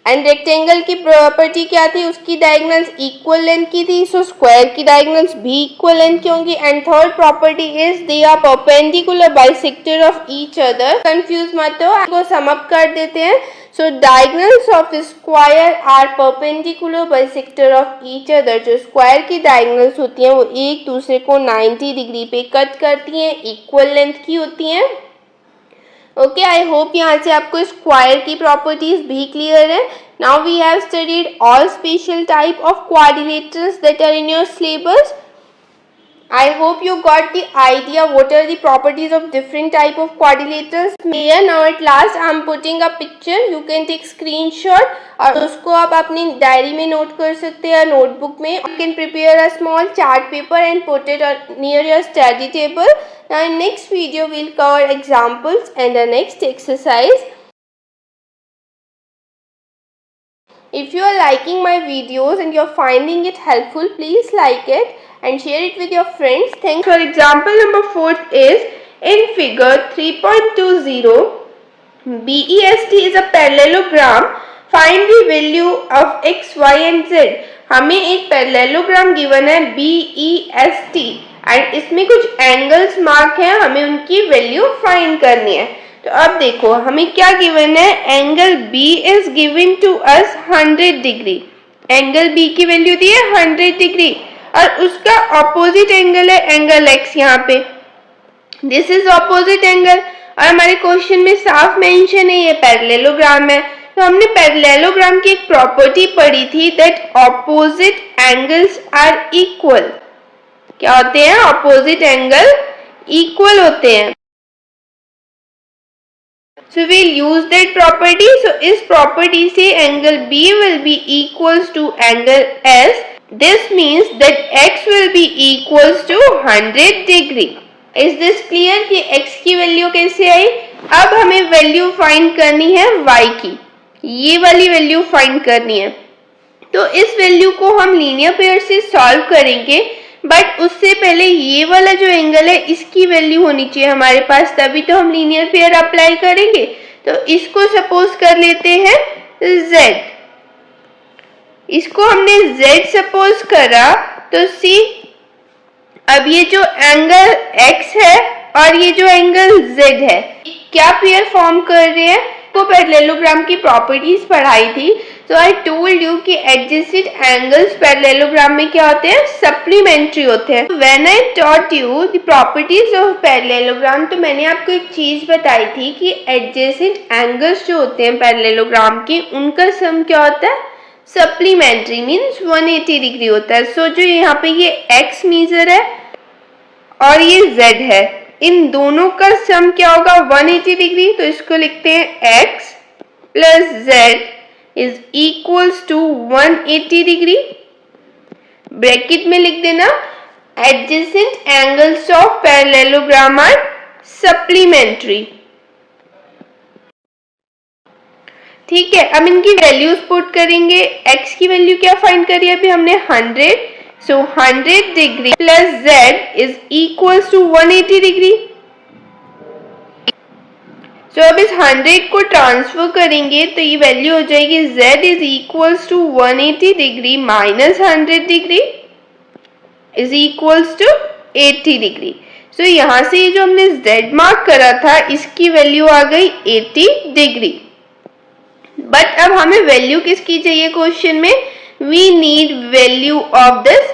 A: एंड रेक्टेंगल की प्रॉपर्टी क्या थी? उसकी डायगोनल्स इक्वल लेंथ की थी. सो स्क्वायर की डायगोनल्स भी इक्वल लेंथ की होंगी. And third property is they are perpendicular bisector of each other. Confuse मत हो, आपको सम अप कर देते हैं. So diagonals of square are perpendicular bisector of each other. जो स्क्वायर की डायगोनल्स होती हैं वो एक दूसरे को 90 डिग्री पे कट करती हैं, इक्वल लेंथ की होती हैं. ओके, आई होप यहाँ से आपको स्क्वायर की प्रॉपर्टीज भी क्लियर है. Now we have studied all special type of quadrilaterals that are in your syllabus. I hope you got the idea what are the properties of different type of quadrilaterals. Here now at last I am putting a picture. You can take screenshot और उसको आप अपनी diary में note कर सकते हैं, notebook में. You can prepare a small chart paper and put it near your study table. Now in next video we'll cover examples and the next exercise. If you are liking my videos and you are finding it helpful, please like it and share it with your friends. Thanks. For example number 4 is in figure 3.20 BEST is a parallelogram. Find the value of x, y and z. हमें एक parallelogram given है BEST and इसमें कुछ angles mark हैं, हमें उनकी value find करनी है. तो अब देखो हमें क्या गिवन है? Angle B is given to us 100 degree. Angle B की वैल्यू दी है 100 डिग्री और उसका ऑपोजिट एंगल है एंगल X. यहाँ पे दिस इज ऑपोजिट एंगल और हमारे क्वेश्चन में साफ मेंशन है ये पैरेललोग्राम है. तो हमने पैरेललोग्राम की एक प्रॉपर्टी पढ़ी थी that opposite angles are equal. क्या होते हैं? ऑपोजिट एंगल इक्वल होते हैं. So we'll use that property. So इस property से angle B will be equals to angle S. This means that X will be equals to 100 degree. Is this clear कि X की value कैसे आई? अब हमें value find करनी है Y की. ये वाली वैल्यू फाइंड करनी है. तो इस वैल्यू को हम लीनियर पेयर से सॉल्व करेंगे, बट उससे पहले ये वाला जो एंगल है इसकी वैल्यू होनी चाहिए हमारे पास, तभी तो हम लीनियर पेयर अप्लाई करेंगे. तो इसको सपोज कर लेते हैं Z. इसको हमने Z सपोज करा तो सी अब ये जो एंगल X है और ये जो एंगल Z है क्या पेयर फॉर्म कर रहे हैं? को पैरेललोग्राम की प्रॉपर्टीज पढ़ाई थी, तो आई टोल्ड यू कि एडजेसेंट एंगल्स पैरेललोग्राम में क्या होते हैं, सप्लीमेंट्री होते हैं। When I taught you the properties of parallelogram, तो मैंने आपको एक चीज बताई थी कि एडजेसेंट एंगल्स जो होते हैं पैरेललोग्राम के, उनका सम क्या होता है, सप्लीमेंट्री, मीन्स 180 डिग्री होता है। सो जो यहाँ पे ये एक्स मेजर है और ये z है, इन दोनों का सम क्या होगा, 180 डिग्री। तो इसको लिखते हैं x plus z is equals to 180 degree. Bracket में लिख देना adjacent angles of parallelogram are supplementary. ठीक है, अब इनकी वैल्यूज पुट करेंगे। x की वैल्यू क्या फाइंड करी अभी हमने, 100। So 100 degree plus z is equals to 180 degree. So अब इस 100 को ट्रांसफर करेंगे तो ये वैल्यू हो जाएगी z is equals to 180 degree minus 100 degree is equals to 80 degree. So यहाँ से जो हमने z मार्क करा था इसकी वैल्यू आ गई 80 डिग्री। बट अब हमें वैल्यू किसकी चाहिए क्वेश्चन में, we need value of this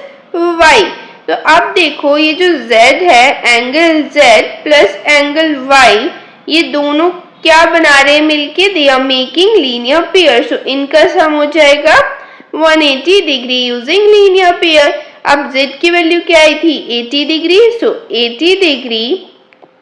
A: y। तो अब देखो ये जो z है, angle z plus angle y, ये दोनों क्या बना रहे हैं मिलके, they are making linear pair. So इनका सम हो जाएगा 180 डिग्री यूजिंग लीनियर पेयर। अब z की वैल्यू क्या आई थी, 80 degree. So 80 degree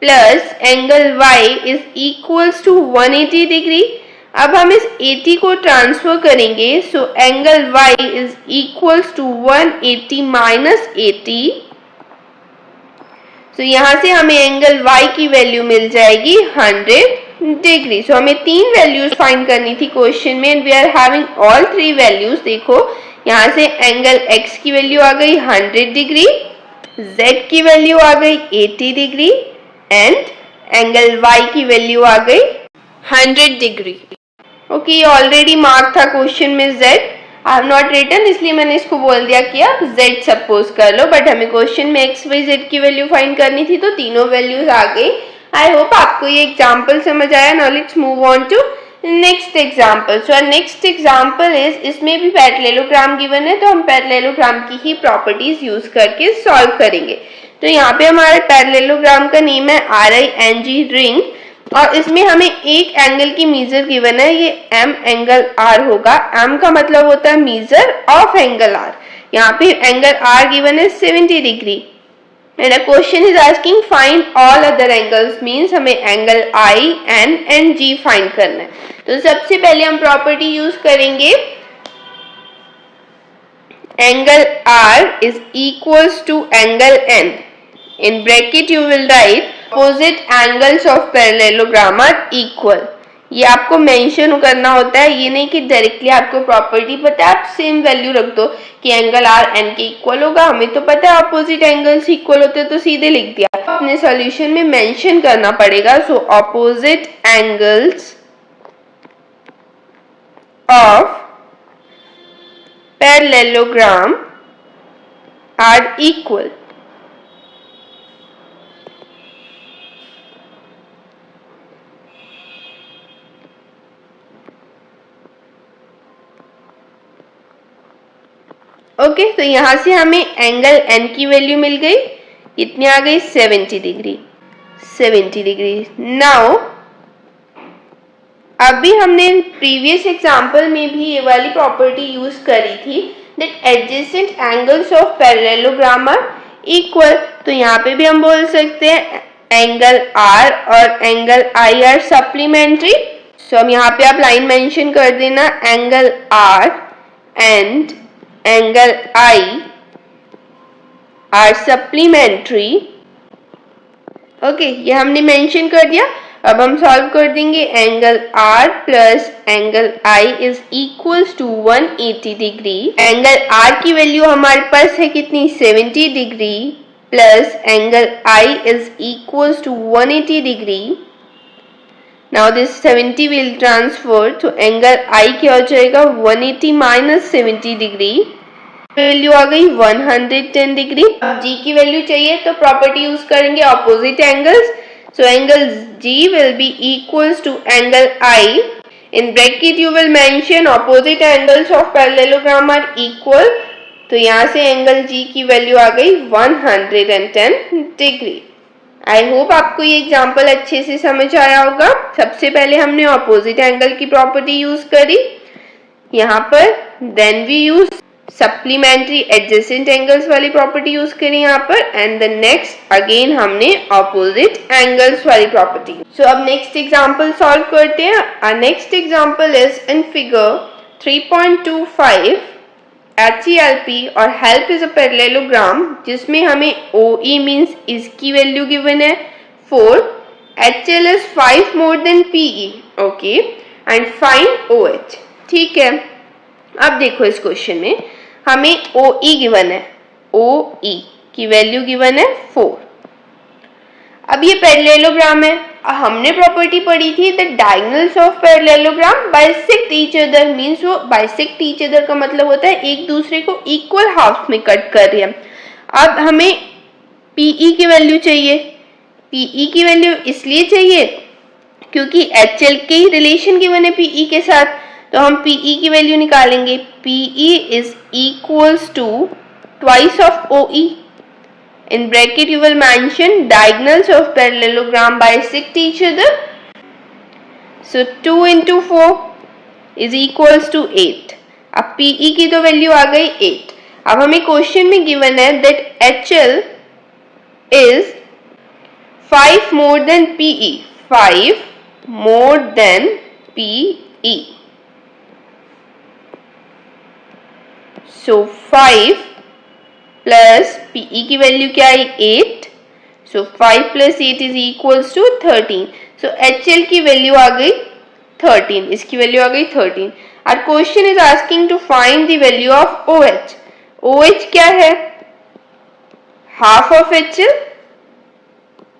A: plus angle y is equals to 180 degree. अब हम इस 80 को ट्रांसफर करेंगे। So angle y is equals to 180 minus 80। So यहां से हमें एंगल y की वैल्यू मिल जाएगी 100 डिग्री। सो हमें तीन वैल्यूज फाइंड करनी थी क्वेश्चन में, and we are having all three values. देखो यहां से एंगल x की वैल्यू आ गई 100 डिग्री, z की वैल्यू आ गई 80 डिग्री एंड एंगल y की वैल्यू आ गई 100 डिग्री। ओके, ये ऑलरेडी मार्क था क्वेश्चन में z, I have not written, इसलिए मैंने इसको बोल दिया कि आप z सपोज कर लो। बट हमें क्वेश्चन में x y z की वैल्यू फाइंड करनी थी, तो तीनों वैल्यूज आ गई। आई होप आपको ये एग्जांपल समझ आया। Now let's move on to next example. So next example is, इसमें भी पैरेललोग्राम गिवन है, तो हम पैरेललोग्राम की ही प्रॉपर्टीज यूज करके सॉल्व करेंगे। तो यहाँ पे हमारे पैरेललोग्राम का नेम है RING रिंग, और इसमें हमें एक एंगल की मेजर गिवन है, ये m एंगल r होगा। m का मतलब होता है मेजर ऑफ एंगल r। यहाँ पे एंगल r गिवन है 70 degree and a question is asking find all other angles, means हमें angle I, N and G find करना है। तो सबसे पहले हम प्रॉपर्टी यूज करेंगे, angle r is equals to angle n। In bracket you will write opposite angles of parallelogram are equal। ये आपको मेंशन करना होता है, ये नहीं कि डायरेक्टली आपको प्रॉपर्टी पता है आप सेम वैल्यू रख दो कि एंगल आर एन के इक्वल होगा। हमें तो पता है ऑपोजिट एंगल्स इक्वल होते हैं, तो सीधे लिख दिया। अपने सॉल्यूशन में मेंशन करना पड़ेगा। So opposite angles of parallelogram are equal. Okay, तो यहां से हमें एंगल n की वैल्यू मिल गई, कितनी आ गई, 70 डिग्री। 70 डिग्री। नाउ अभी हमने प्रीवियस एग्जांपल में भी ये वाली प्रॉपर्टी यूज करी थी, that adjacent angles of parallelogram are equal. तो यहाँ पे भी हम बोल सकते हैं एंगल r और angle I are supplementary. So हम यहाँ पे आप लाइन मेंशन कर देना, angle r and angle I are supplementary. Okay, ये हमने मेंशन कर दिया। अब हम सॉल्व कर देंगे, angle R plus angle I is equals to 180 degree. Angle R की वैल्यू हमारे पास है कितनी, 70 degree, plus angle I is equals to 180 degree. Now this 70 will transfer, तो एंगल I क्या हो जाएगा, 180 माइनस 70 डिग्री, वैल्यू आ गई 110 डिग्री। G की वैल्यू चाहिए तो प्रॉपर्टी यूज करेंगे opposite angles. So angle G will be equals to angle I. In bracket you will mention opposite angles of parallelogram are equal. तो यहाँ से एंगल G की वैल्यू आ गई 110 डिग्री। आई होप आपको ये एग्जाम्पल अच्छे से समझ आया होगा। सबसे पहले हमने ऑपोजिट एंगल की प्रॉपर्टी यूज करी यहाँ पर, then we use supplementary adjacent angles वाली प्रॉपर्टी यूज करी यहाँ पर, एंड द नेक्स्ट अगेन हमने ऑपोजिट एंगल्स वाली प्रॉपर्टी। सो अब नेक्स्ट एग्जांपल सॉल्व करते हैं। Next example is in figure 3.25 HELP और हेल्प इज अ पैरेललोग्राम जिसमें हमें OE मींस इसकी वैल्यू गिवन है 4, HL is 5 more than PE, okay, and find OH। ठीक है, अब देखो इस क्वेश्चन में हमें OE गिवन है, OE की वैल्यू गिवन है 4। अब ये पैरेललोग्राम है, हमने प्रॉपर्टी पढ़ी थी the diagonals of parallelogram bisect each other, means वो बाइसेक्ट ईच अदर का मतलब होता है एक दूसरे को इक्वल हाफ में कट कर रहे हैं। अब हमें PE की वैल्यू चाहिए। PE की वैल्यू इसलिए चाहिए क्योंकि HL के ही रिलेशन गिवन है PE के साथ, तो हम PE की वैल्यू निकालेंगे। PE is equals to twice of OE। In bracket you will mention diagonals of parallelogram bisect each other. So 2 into 4 is equals to 8. अब PE की तो वैल्यू आ गई 8। अब हमें क्वेश्चन में गिवन है that HL is 5 more than PE, 5 more than PE. So 5 plus PE की वैल्यू क्या आई 8, so 5 plus 8 is equals to 13। So HL की वैल्यू आ गई 13, इसकी वैल्यू आ गई 13। Our question is asking to find the value of OH। OH क्या है? Half of HL,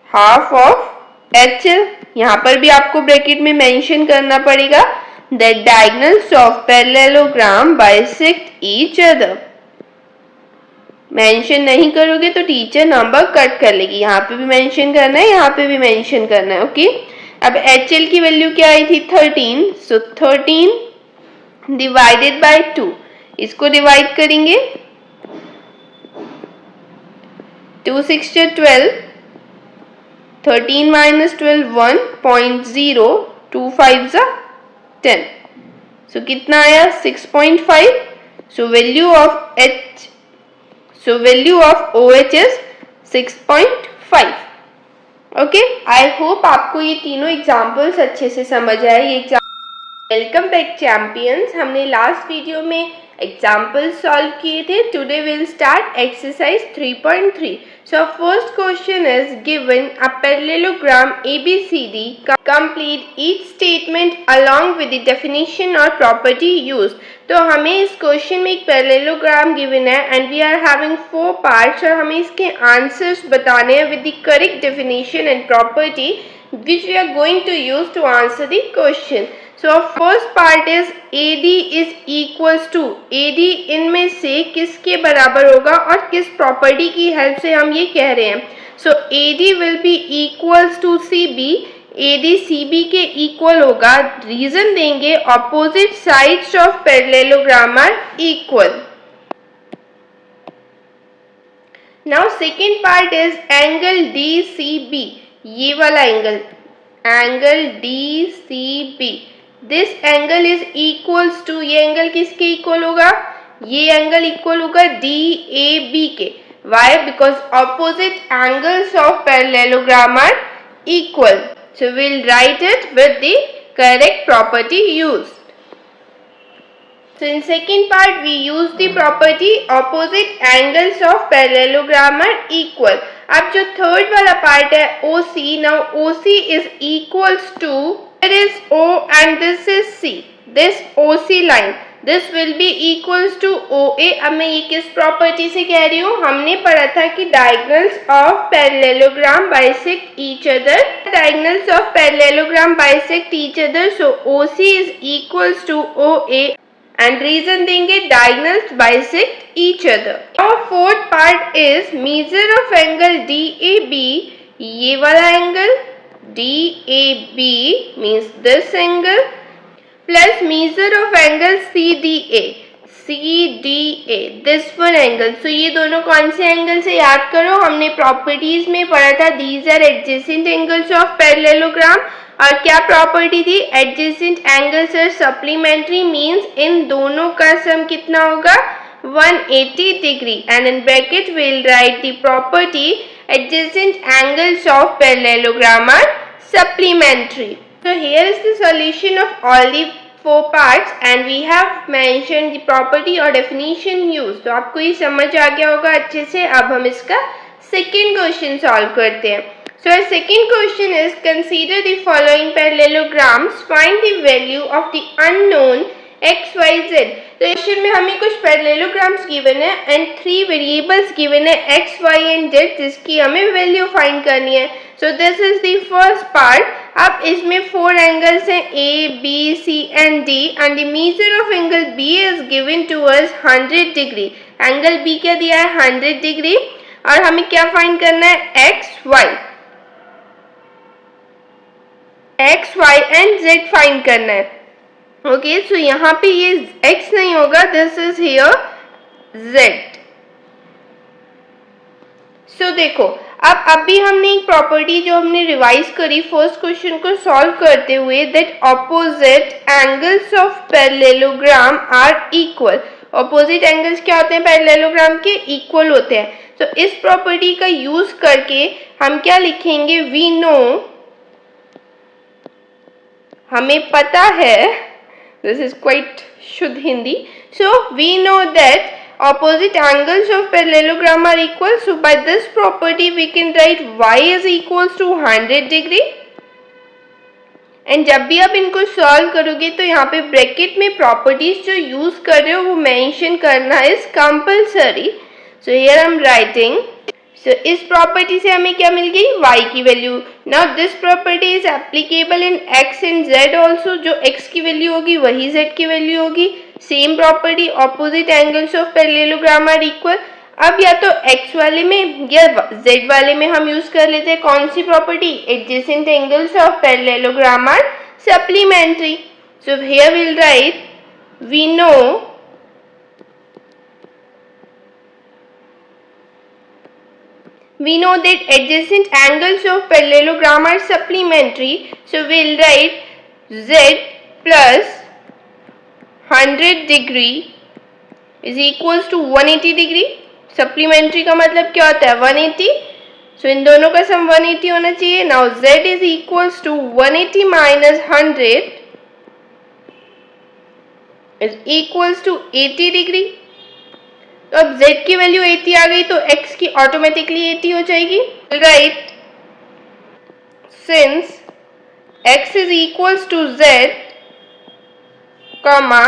A: half of HL। यहाँ पर भी आपको ब्रैकेट में मेंशन करना पड़ेगा that diagonals of parallelogram bisect each other. Mention नहीं करोगे तो टीचर नंबर कट कर लेगी। यहाँ पे भी मेंशन करना है, यहाँ पे भी मेंशन करना है, ओके। अब HL की वैल्यू क्या आई थी 13, सो 13 डिवाइडेड बाय 2, इसको डिवाइड करेंगे 2 6 12, 13 माइनस 12 1.0, 2 5 10, सो कितना आया 6.5। So value of value of OH is 6.5। Okay, I hope आपको ये तीनों एग्जाम्पल्स अच्छे से समझ आए। ये वेलकम बैक चैंपियंस, हमने लास्ट वीडियो में एग्जाम्पल सॉल्व किए थे। Today will start exercise 3.3। So first question is given a parallelogram ABCD, complete each statement along with the definition और प्रॉपर्टी यूज। तो हमें इस क्वेश्चन में एक पैरेललोग्राम गिवन है and we are having 4 parts और हमें इसके आंसर्स बताने हैं with the correct definition and property which we are going to use to answer the question. So our first part is AD is equals to, AD इनमें से किसके बराबर होगा और किस प्रॉपर्टी की हेल्प से हम ये कह रहे हैं। So AD will be equals to CB, AD CB के इक्वल होगा। रीजन देंगे opposite sides of parallelogram are equal. Now second part is angle DCB, ये वाला angle, angle DCB, this angle is equals to, ये angle किसके equal होगा? ये angle equal होगा DAB के। Why? Because opposite angles of parallelogram are equal. So will write it with the correct property used. So in second part we use the property opposite angles of parallelogram are equal. अब जो third वाला part है OC, now OC is equals to, there is O and this is C, this OC line, this will be equals to OA। अब मैं ये किस property से कह रही हूँ? हमने पढ़ा था कि diagonals of parallelogram bisect each other, diagonals of parallelogram bisect each other, so OC is equals to OA and reason देंगे diagonals bisect each other। Now fourth part is measure of angle DAB, ये वाला angle DAB means this angle plus measure of angle CDA. CDA this one angle. So ये दोनों कौन से angle से याद करो, हमने प्रॉपर्टीज में पढ़ा था these are adjacent angles of parallelogram. और क्या प्रॉपर्टी थी, adjacent angles are supplementary means इन दोनों का सम कितना होगा 180 degree, and in bracket we'll write the property adjacent angles of parallelogram are supplementary. So here is the solution of all the four parts and we have mentioned the property or definition used. तो आपको ये समझ आ गया होगा अच्छे से. अब हम इसका second question solve करते हैं. So our second question is consider the following parallelograms, find the value of the unknown x, y, z. तो क्वेश्चन में हमें कुछ पैरेललोग्राम्स गिवन है एंड 3 वेरिएबल्स गिवन है x, y एंड z जिसकी हमें वैल्यू फाइंड करनी है. So this is the first part. अब इसमें 4 एंगल्स हैं A, B, C and D and the measure of angle B is given to us 100 degree. Angle B क्या दिया है 100 डिग्री और हमें क्या फाइंड करना है x, y and z find करना है. ओके सो यहाँ पे ये x नहीं होगा, दिस इज हियर z. सो देखो अब अभी हमने एक प्रॉपर्टी जो हमने रिवाइज करी फर्स्ट क्वेश्चन को सॉल्व करते हुए, that opposite angles of parallelogram are equal. Opposite angles क्या होते हैं पैरेललोग्राम के, इक्वल होते हैं. तो इस प्रॉपर्टी का यूज करके हम क्या लिखेंगे, वी नो, हमें पता है, this is quite शुद्ध Hindi. So we know that opposite angles of parallelogram are equal. So by this property we can write y is equals to 100 degree. And जब भी आप इनको सॉल्व करोगे तो यहाँ पे ब्रैकेट में प्रॉपर्टीज जो यूज कर रहे हो वो मेंशन करना is compulsory. So here I am writing. So इस प्रॉपर्टी से हमें क्या मिल गई, y की value. Now this property is applicable in x and z also. जो x की वैल्यू होगी वही z की वैल्यू होगी. Same property, opposite angles of parallelogram are equal. अब या तो x वाले में या z वाले में हम यूज कर लेते हैं कौन सी property, adjacent angles of parallelogram are supplementary. So here will write we know that adjacent angles of parallelogram are supplementary. So we'll write z plus 100 degree is equals to 180 degree. Supplementary का मतलब क्या होता है 180. So इन दोनों का सम 180 होना चाहिए. Now z is equals to 180 minus 100 is equals to 80 degree. तो अब z की वैल्यू 80 आ गई तो x की ऑटोमेटिकली 80 हो जाएगी. Right, since x is equals to z comma,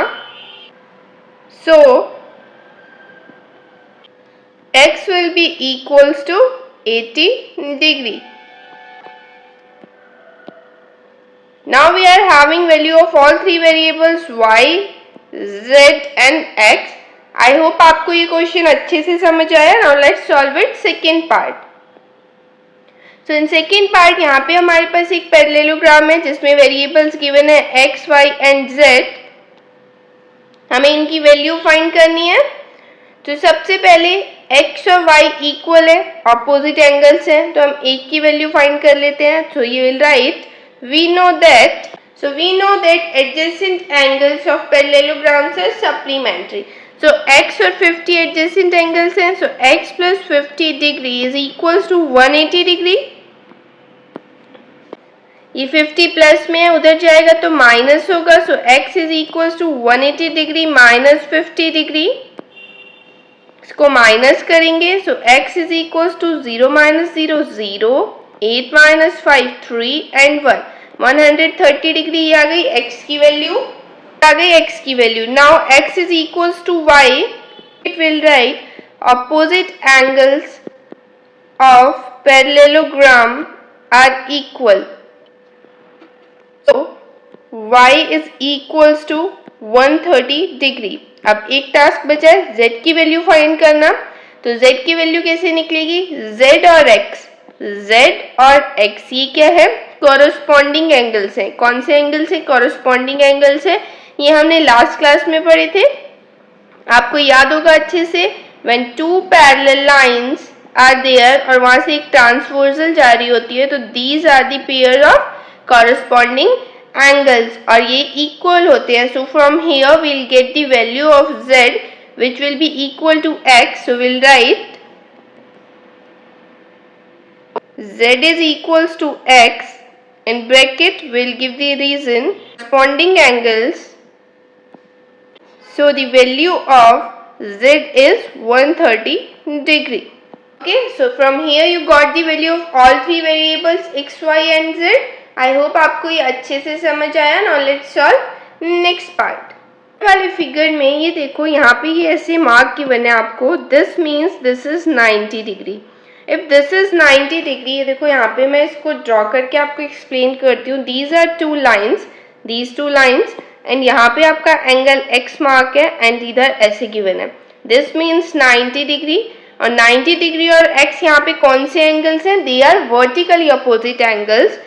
A: so x will be equals to 80 degree. Now we are having value of all 3 variables y, z and x. I hope आपको ये question अच्छे से समझ आया. Now let's solve it second part. So in second part यहाँ पे हमारे पास एक पैरेललोग्राम है जिसमें वेरिएबल्स गिवन है x, y एंड z. हमें इनकी वैल्यू फाइंड करनी है. तो सबसे पहले x और y इक्वल है, ऑपोजिट एंगल्स हैं, तो हम एक की वैल्यू फाइंड कर लेते हैं. So you will write we know that adjacent angles of parallelograms are supplementary. So x और 50 adjacent angles हैं. So x plus 50 degree is equals to 180 degree. ये 50 प्लस में है, उधर जाएगा तो माइनस होगा. So x is equals to 180 degree minus 50 degree. इसको माइनस करेंगे. So x is equals to 0 minus 0 0, 8 minus 5 3 and 1. 130 degree ये आ गई x की वैल्यू. आ गई x की value. Now x is equals to y. It will write opposite angles of parallelogram are equal. So y is equals to 130 degree. अब एक task बचा है z की वैल्यू फाइंड करना. तो z की वैल्यू कैसे निकलेगी, z और x. z और x ये क्या है, कॉरस्पॉन्डिंग एंगल्स है। कौन से एंगल्स है, कॉरस्पॉन्डिंग एंगल्स है। ये हमने लास्ट क्लास में पढ़े थे, आपको याद होगा अच्छे से। when two parallel lines are there और वहां से एक ट्रांसवर्सल जा रही होती है, तो these are the pair of corresponding angles और ये इक्वल होते हैं। so from here we'll get the value of z which will be equal to x. so we'll write z is equals to x, in bracket we'll give the reason corresponding angles. So the value of z is 130 degree. Okay, so from here you got the value of all three variables x, y and z. I hope आपको ये अच्छे से समझ आया। Now let's solve next part. वाले figure में ये देखो, यहाँ पे ये ऐसे मार्क गिवन है आपको, this means this is 90 degree. If this is 90 degree, ये देखो यहाँ पे मैं इसको ड्रॉ करके आपको एक्सप्लेन करती हूँ। These are two lines, these two lines, and यहाँ पे आपका एंगल x मार्क है एंड इधर ऐसे गिवन है। दिस मीन्स 90 डिग्री, और 90 डिग्री और x यहाँ पे कौन से एंगल्स हैं, they are vertically opposite angles.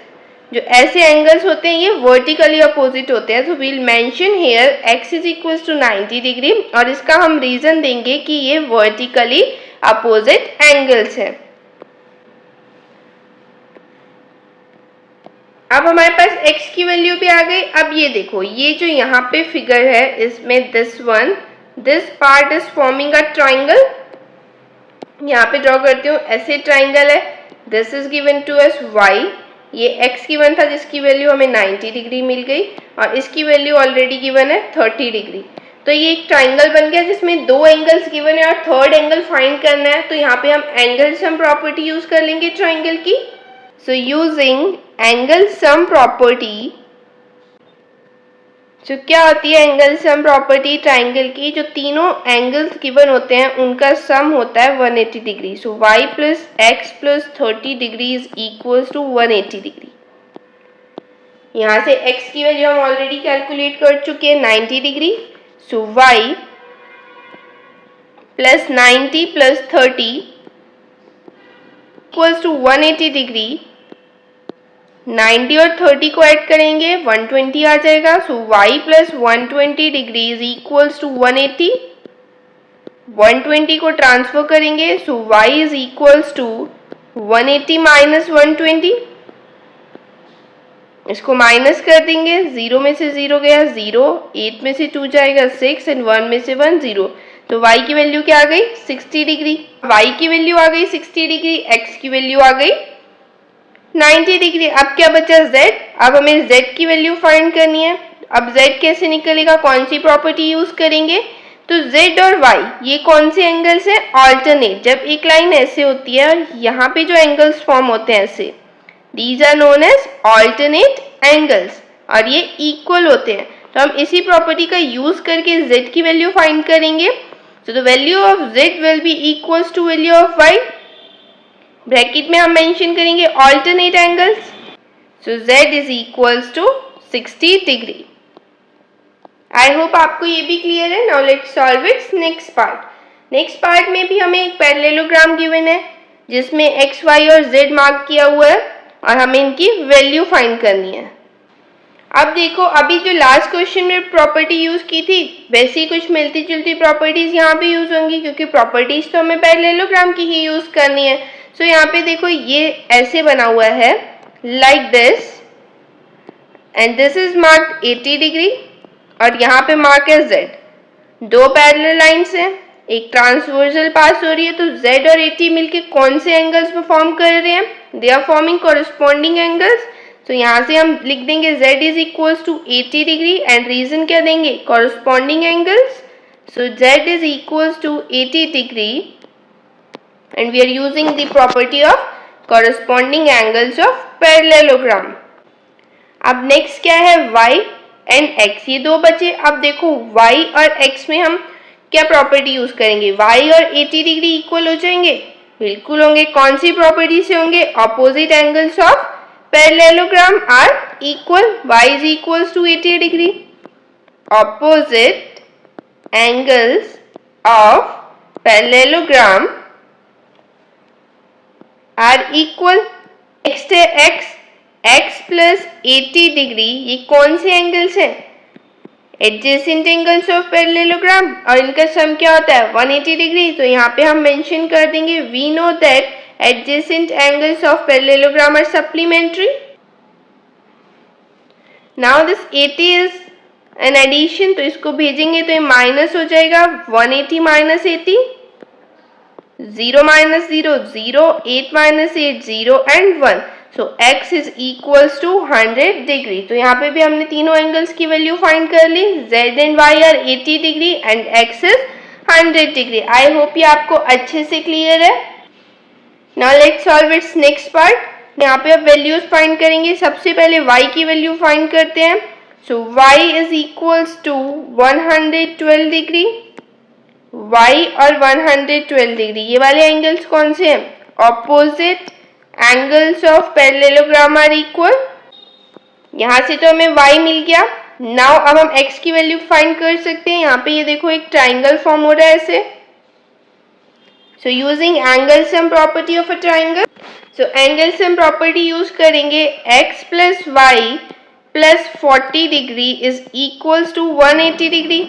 A: जो ऐसे एंगल्स होते हैं ये वर्टिकली अपोजिट होते हैं। So we'll mention here x is equal to 90 degree, और इसका हम रीजन देंगे कि ये वर्टिकली अपोजिट एंगल्स है। अब हमारे पास x की वैल्यू भी आ गई। अब ये देखो, ये जो यहाँ पे फिगर है इसमें this part is forming a triangle. यहाँ पे ड्रॉ करती हूँ, ऐसे ट्राइंगल है। This is given to as y, ये x गिवन था जिसकी वैल्यू हमें 90 डिग्री मिल गई, और इसकी वैल्यू ऑलरेडी गिवन है 30 डिग्री। तो ये एक ट्राइंगल बन गया जिसमें दो एंगल्स गिवन है और थर्ड एंगल फाइंड करना है। तो यहाँ पे हम एंगल सम प्रॉपर्टी यूज कर लेंगे ट्राइंगल की। So using angle sum property, जो क्या होती है एंगल सम प्रॉपर्टी ट्राइंगल की, जो तीनों एंगल्स गिवन होते हैं उनका सम होता है 180 degree. So y plus x plus 30 degree is equal to 180 degree. यहाँ से x की वैल्यू हम ऑलरेडी कैलकुलेट कर चुके हैं 90 degree. So y plus 90 plus 30 equals to 180 degree. 90 और 30 को ऐड करेंगे 120 आ जाएगा। So y plus 120 degree is equals to 180। 120 को ट्रांसफर करेंगे, so y is equals to 180 minus 120। इसको माइनस कर देंगे, 0 में से 0 गया 0, 8 में से 2 जाएगा 6 एंड 1 में से 1 0। तो y की वैल्यू क्या आ गई, 60 डिग्री। y की वैल्यू आ गई 60 डिग्री, x की वैल्यू आ गई 90 डिग्री। अब क्या बचा z। अब हमें z की वैल्यू फाइंड करनी है। अब z कैसे निकलेगा, कौन सी प्रॉपर्टी यूज करेंगे, तो z और y ये कौन से एंगल्स हैं, ऑल्टरनेट। जब एक लाइन ऐसे होती है और यहाँ पे जो एंगल्स फॉर्म होते हैं ऐसे, these are known as alternate angles, और ये इक्वल होते हैं। तो हम इसी प्रॉपर्टी का यूज करके z की वैल्यू फाइंड करेंगे। So the value of z will be equals to value of y। Bracket में हम मेंशन करेंगे alternate angles. So z is equals to 60 degree. I hope आपको ये भी क्लियर है। Now let's solve its next part. Next part में भी हमें एक पैरेललोग्राम गिवन है जिसमें x, y और z मार्क किया हुआ है, और हमें इनकी वैल्यू फाइंड करनी है। अब देखो, अभी जो लास्ट क्वेश्चन में प्रॉपर्टी यूज की थी वैसे ही कुछ मिलती जुलती प्रॉपर्टीज यहाँ पे यूज होंगी, क्योंकि प्रॉपर्टीज तो हमें पैरेललोग्राम की ही यूज करनी है। सो यहाँ पे देखो, ये ऐसे बना हुआ है like this, and this is marked 80 degree, और यहाँ पे मार्क है z। दो पैरेलल लाइंस हैं, एक ट्रांसवर्सल पास हो रही है, तो z और 80 मिलके कौन से एंगल्स पे फॉर्म कर रहे हैं, they are forming corresponding angles. तो यहाँ से हम लिख देंगे z is equals to 80 degree, and reason क्या देंगे, corresponding angles. So z is equals to 80 degree, and we are using the property of corresponding angles of parallelogram. अब next क्या है, y and x, ये दो बचे। अब देखो y और x में हम क्या प्रॉपर्टी यूज करेंगे, y और 80 डिग्री इक्वल हो जाएंगे, बिल्कुल होंगे। कौन सी प्रॉपर्टी से होंगे, opposite angles of parallelogram are equal. y is equals to 80 degree, opposite angles of parallelogram are equal, next है एक्स, एक्स प्लस 80 डिग्री, ये कौन से एंगल्स हैं? एडजेसेंट एंगल्स ऑफ पैरेललोग्राम, और इनका सम क्या होता है? 180 डिग्री। तो यहाँ पे हम मेंशन कर देंगे we know that adjacent angles of parallelogram are supplementary. Now this 80 is an addition, तो इसको भेजेंगे तो ये माइनस हो जाएगा, 180 minus 80, 0 minus 0 0, 8 minus 8 0 and 1। So x is equals to 100 degree. तो यहाँ पे भी हमने तीनों एंगल्स की वैल्यू फाइंड कर ली, z and y are 80 degree and x is 100 degree. I hope ये आपको अच्छे से क्लियर है। Now let's solve its next part. यहाँ पे अब वैल्यूज फाइंड करेंगे। सबसे पहले y की वैल्यू फाइंड करते हैं। So y is equals to 112 degree, y और 112 डिग्री, ये वाले एंगल्स कौन से हैं? Opposite angles of parallelogram are equal. यहां से तो हमें y मिल गया। नाउ अब हम x की वैल्यू फाइंड कर सकते हैं। यहाँ पे ये देखो एक ट्राइंगल फॉर्म हो रहा है ऐसे। So using angle sum property of a triangle, so angle sum property use करेंगे, x plus y plus 40 degree is equals to 180 degree.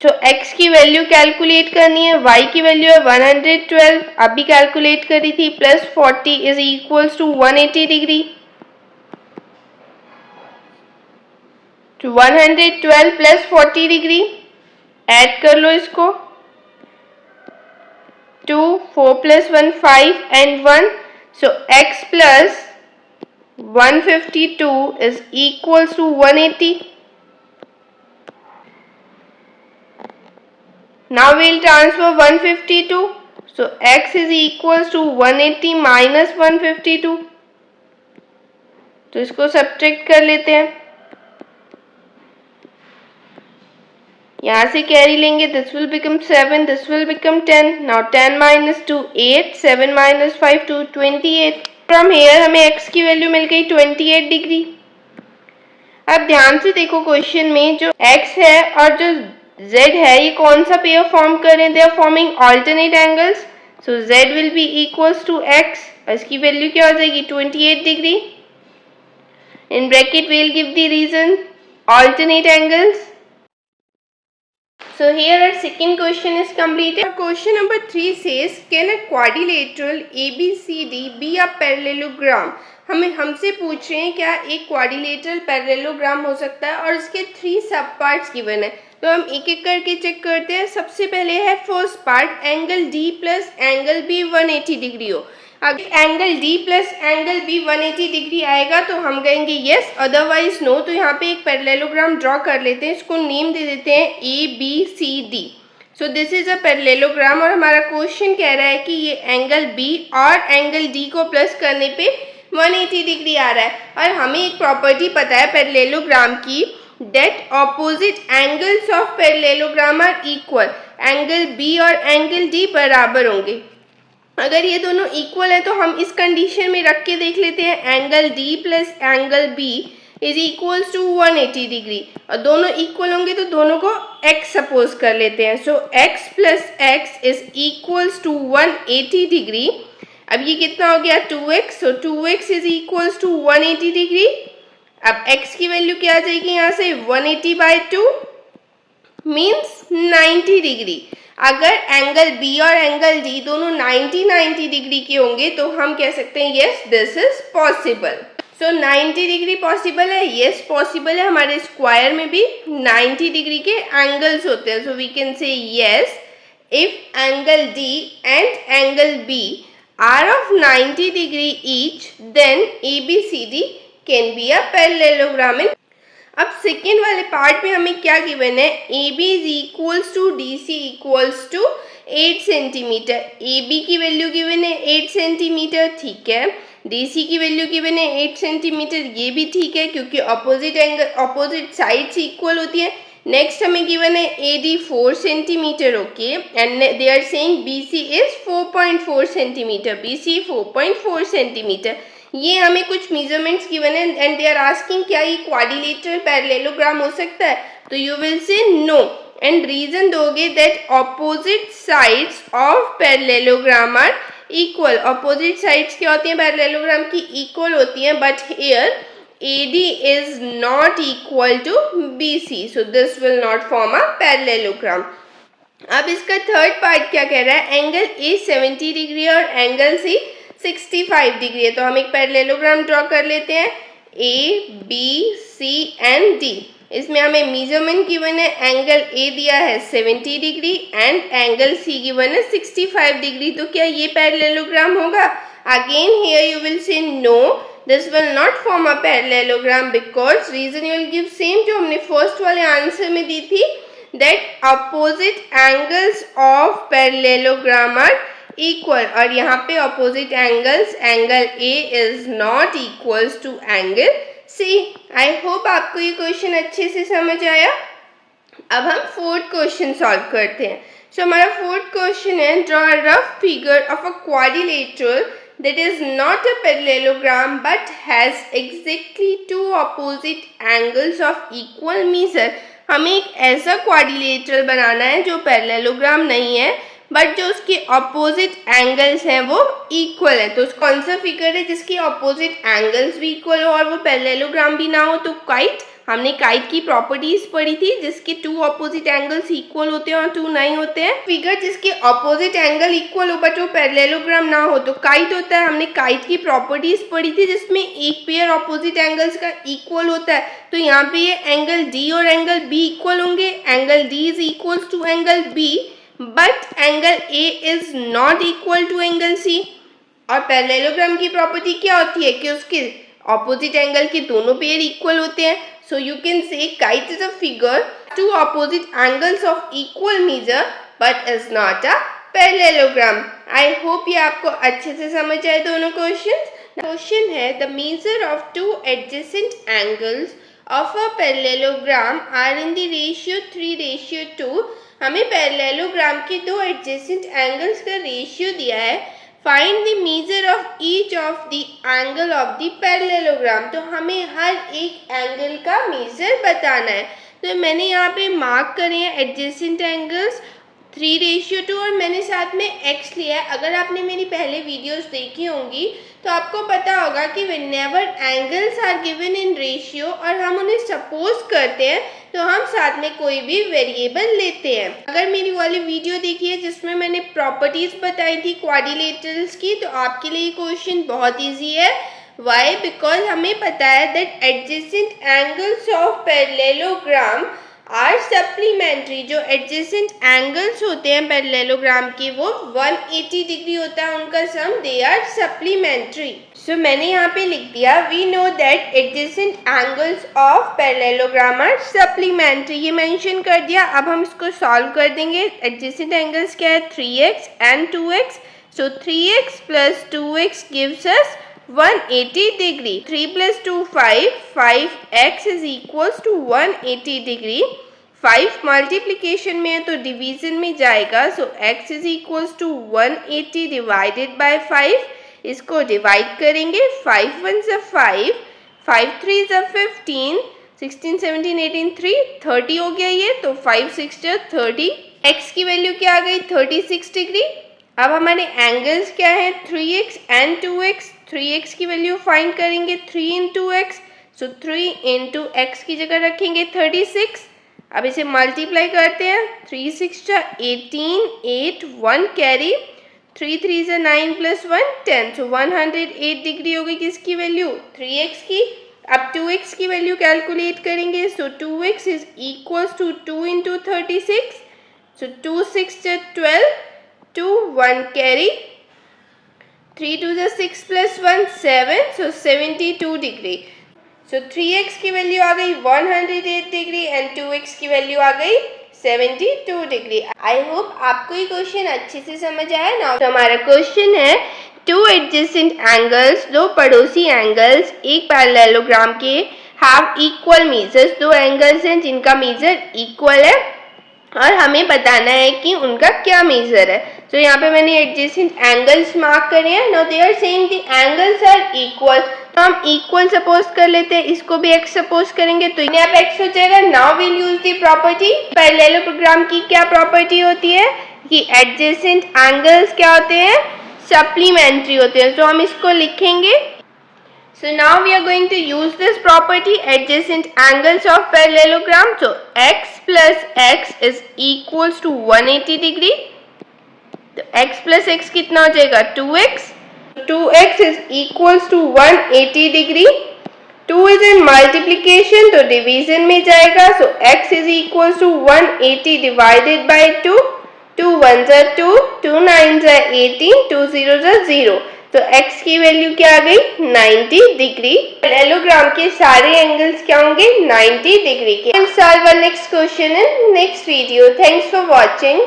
A: तो x की वैल्यू कैलकुलेट करनी है, y की वैल्यू है 112, अभी कैलकुलेट करी थी, plus 40 is equals to 180 degree. तो 112 प्लस 40 डिग्री, ऐड कर लो इसको, 2 4 plus 1 5 and 1। So x plus 152 is equals to 180। Now we'll transfer 152. So x is equals to 180 minus 152. तो इसको सब्ट्रैक्ट कर लेते हैं, यहाँ से कैरी लेंगे, this will become 7, this will become 10. Now 10 minus 2 8, 7 minus 5 2, 28. From here हमें x की वैल्यू मिल गई 28 डिग्री। अब ध्यान से देखो क्वेश्चन में जो x है और जो z है ये कौन सा पेयर फॉर्म कर रहे हैं? They are forming alternate angles. So z will be equals to x, इसकी वैल्यू क्या हो जाएगी? 28 degree. In bracket we will give the reason alternate angles. So here our second question is completed. Question number 3 says, can a quadrilateral ABCD be a parallelogram? हमसे पूछ रहे हैं क्या एक क्वाड्रिलेटरल पैरेललोग्राम हो सकता है और इसके 3 सब पार्ट्स गिवन है। तो हम एक एक करके चेक करते हैं। सबसे पहले है first part, angle D plus angle B 180 degree हो। अगर angle D plus angle B 180 degree आएगा तो हम कहेंगे यस, अदरवाइज नो। तो यहाँ पे एक पैरेललोग्राम ड्रॉ कर लेते हैं, इसको नेम दे देते हैं ABCD। So this is a parallelogram और हमारा क्वेश्चन कह रहा है कि ये एंगल B और एंगल D को प्लस करने पे 180 डिग्री आ रहा है। और हमें एक प्रॉपर्टी पता है पैरेललोग्राम की, that opposite angles of parallelogram are equal। Angle B और एंगल D बराबर होंगे। अगर ये दोनों इक्वल है तो हम इस कंडीशन में रख के देख लेते हैं, angle D plus angle B is equals to 180 degree, और दोनों इक्वल होंगे तो दोनों को x सपोज कर लेते हैं। So x plus x is equals to 180 degree. अब ये कितना हो गया? 2x। So 2x is equals to 180 degree. अब x की वैल्यू क्या आ जाएगी यहाँ से? 180 बाई 2 मीन्स 90 डिग्री। अगर एंगल B और एंगल D दोनों 90 डिग्री के होंगे तो हम कह सकते हैं yes this is possible. So 90 degree possible है, यस पॉसिबल है। हमारे स्क्वायर में भी 90 डिग्री के एंगल्स होते हैं। So we can say yes, if angle D and angle B are of 90 degree each, then ABCD can be a parallelogram. अब second वाले पार्ट में हमें क्या गिवन है? AB is equals to DC equals to 8 centimetre. AB की value given है 8 centimetre, ठीक है। DC की वैल्यू गिवन है 8 सेंटीमीटर, ये भी ठीक है क्योंकि opposite angle opposite sides equal होती है। नेक्स्ट हमें गिवन है AD 4 centimetre, okay, and they are saying BC is 4.4 centimetre, BC 4.4 centimetre. ये हमें कुछ मेजरमेंट्स गिवन है एंड दे आर आस्किंग क्या ये क्वाड्रिलेटरल पैरेललोग्राम हो सकता है? तो you will say no, and reason दोगे that opposite sides of parallelogram are equal, opposite sides क्या होती हैं पैरेललोग्राम की, इक्वल होती हैं, but here AD is not equal to BC, so this will not form a parallelogram. अब इसका third part क्या कह रहा है, एंगल A 70 डिग्री और एंगल C 65 डिग्री है, तो हम एक पैरेललोग्राम ड्रॉ कर लेते हैं A, B, C and D। इसमें हमें मेजरमेंट गिवन है, एंगल A दिया है 70 degree and angle C given है 65 डिग्री, तो क्या ये पैरेललोग्राम होगा? Again here you will say no, this will not form a parallelogram, because reason you will give same जो हमने फर्स्ट वाले आंसर में दी थी, that opposite angles of parallelogram are equal, और यहाँ पे opposite angles, angle A is not equals to angle C। I hope आपको ये क्वेश्चन अच्छे से समझ आया। अब हम फोर्थ क्वेश्चन सॉल्व करते हैं। सो हमारा फोर्थ क्वेश्चन है, draw a rough figure of a quadrilateral that is not a parallelogram but has exactly two opposite angles of equal measure। हमें एक ऐसा क्वाड्रिलेटरल बनाना है जो पैरेललोग्राम नहीं है बट जो उसके ऑपोजिट एंगल्स हैं वो इक्वल है। तो कौन सा फिगर है जिसके ऑपोजिट एंगल्स भी इक्वल हो और वो पैरेललोग्राम भी ना हो? तो काइट, हमने काइट की प्रॉपर्टीज पढ़ी थी जिसके टू ऑपोजिट एंगल्स इक्वल होते हैं और टू नहीं होते हैं। फिगर जिसके ऑपोजिट एंगल इक्वल हो बट वो पैरेललोग्राम ना हो तो काइट होता है। हमने काइट की प्रॉपर्टीज पढ़ी थी जिसमें एक पेयर ऑपोजिट एंगल्स का इक्वल होता है, तो यहाँ पे ये एंगल डी और एंगल बी इक्वल होंगे। Angle D is equal to angle B but angle A is not equal to angle C. और पैरेललोग्राम की प्रॉपर्टी क्या होती है कि उसके ऑपोजिट एंगल के दोनों पेयर इक्वल होते हैं। So you can say kite is a figure two opposite angles of equal measure but is not a parallelogram। I hope ये आपको अच्छे से समझ आए दोनों क्वेश्चंस। क्वेश्चन है, the measure of two adjacent angles of a parallelogram are in the ratio 3:2। हमें parallelogram के दो एडजेसेंट एंगल्स का रेशियो दिया है। Find the measure of each of the angle of the parallelogram, तो हमें हर एक एंगल का मेजर बताना है। तो मैंने यहाँ पे मार्क करे हैं एडजेसेंट एंगल्स 3:2 और मैंने साथ में x लिया है। अगर आपने मेरी पहले वीडियोस देखी होंगी तो आपको पता होगा कि whenever angles are given in ratio और हम उन्हें सपोज करते हैं तो हम साथ में कोई भी वेरिएबल लेते हैं। अगर मेरी वाली वीडियो देखी है जिसमें मैंने प्रॉपर्टीज बताई थी क्वाड्रिलेटरल्स की, तो आपके लिए क्वेश्चन बहुत ईजी है। वाई? बिकॉज हमें पता है that adjacent angles of parallelogram are supplementary. जो एडजेसेंट एंगल्स होते हैं पैरेललोग्राम के वो 180 डिग्री होता है उनका सम, दे आर सप्लीमेंट्री। सो मैंने यहाँ पे लिख दिया, we know that adjacent angles of parallelogram are supplementary, ये मेंशन कर दिया। अब हम इसको सॉल्व कर देंगे। एडजेसेंट एंगल्स क्या है? 3x and 2x। So 3x plus 2x gives us 180 degree. 3 plus 2 5, 5x is equals to 180 degree. 5 multiplication में है तो डिवीजन में जाएगा, so x is equals to 180 divided by 5। इसको डिवाइड करेंगे, 5 1 ज़ा 5, 5 3 ज़ा 15, 16 17 18 3 30 हो गया ये, तो 5 6 ज़ा 30। x की वैल्यू क्या आ गई? 36 डिग्री। अब हमारे एंगल्स क्या है? 3x and 2x। 3x की वैल्यू फाइंड करेंगे 3 इंटू x, सो 3 इंटू x की जगह रखेंगे 36। अब इसे मल्टीप्लाई करते हैं, 3 6 ज़ा 18, 8 1 कैरी, 3 3 ज़ा 9 प्लस 1 10, सो 108 डिग्री हो गई किसकी वैल्यू? 3x की। अब 2x की वैल्यू कैलकुलेट करेंगे, so 2x is equals to 2 into 36, so 2 6 ज़ा 12, 2 1 कैरी, 3 2 ज़ा 6 प्लस 1 7, सो 72 डिग्री। सो 3x की वैल्यू आ गई 108 डिग्री एंड 2x की वैल्यू आ गई 72 डिग्री। आई होप आपको ये क्वेश्चन अच्छे से समझ आया ना। तो हमारा क्वेश्चन है, टू एडजेसेंट एंगल्स, दो पड़ोसी एंगल्स एक पैरेललोग्राम के हैव इक्वल मेजर्स, दो एंगल्स हैं जिनका मेजर इक्वल है और हमें बताना है कि उनका क्या मेजर है। तो यहाँ पे मैंने एडजेसेंट एंगल्स मार्क करे हैं। Now they are saying the angles are equal, तो हम इक्वल सपोज कर लेते हैं, इसको भी x सपोज करेंगे तो यहाँ पे x हो जाएगा। Now will use the property. Parallelogram की क्या प्रॉपर्टी होती है कि एडजेसेंट एंगल्स क्या होते हैं? सप्लीमेंट्री होते हैं, तो हम इसको लिखेंगे. So now we are going to use this property, adjacent angles of parallelogram. So x plus x is equals to 180 degree. तो x plus x कितना हो जाएगा 2x. 2x is equals to 180 degree. 2 is in multiplication तो division में जाएगा. So x is equals to 180 divided by 2. 2 1s are 2, 2 9s are 18, 2 0s are 0. तो x की value क्या आ गई 90 डिग्री. पैरेललोग्राम के सारे एंगल्स क्या होंगे 90 डिग्री के. We'll solve our next question in next video. Thanks for watching.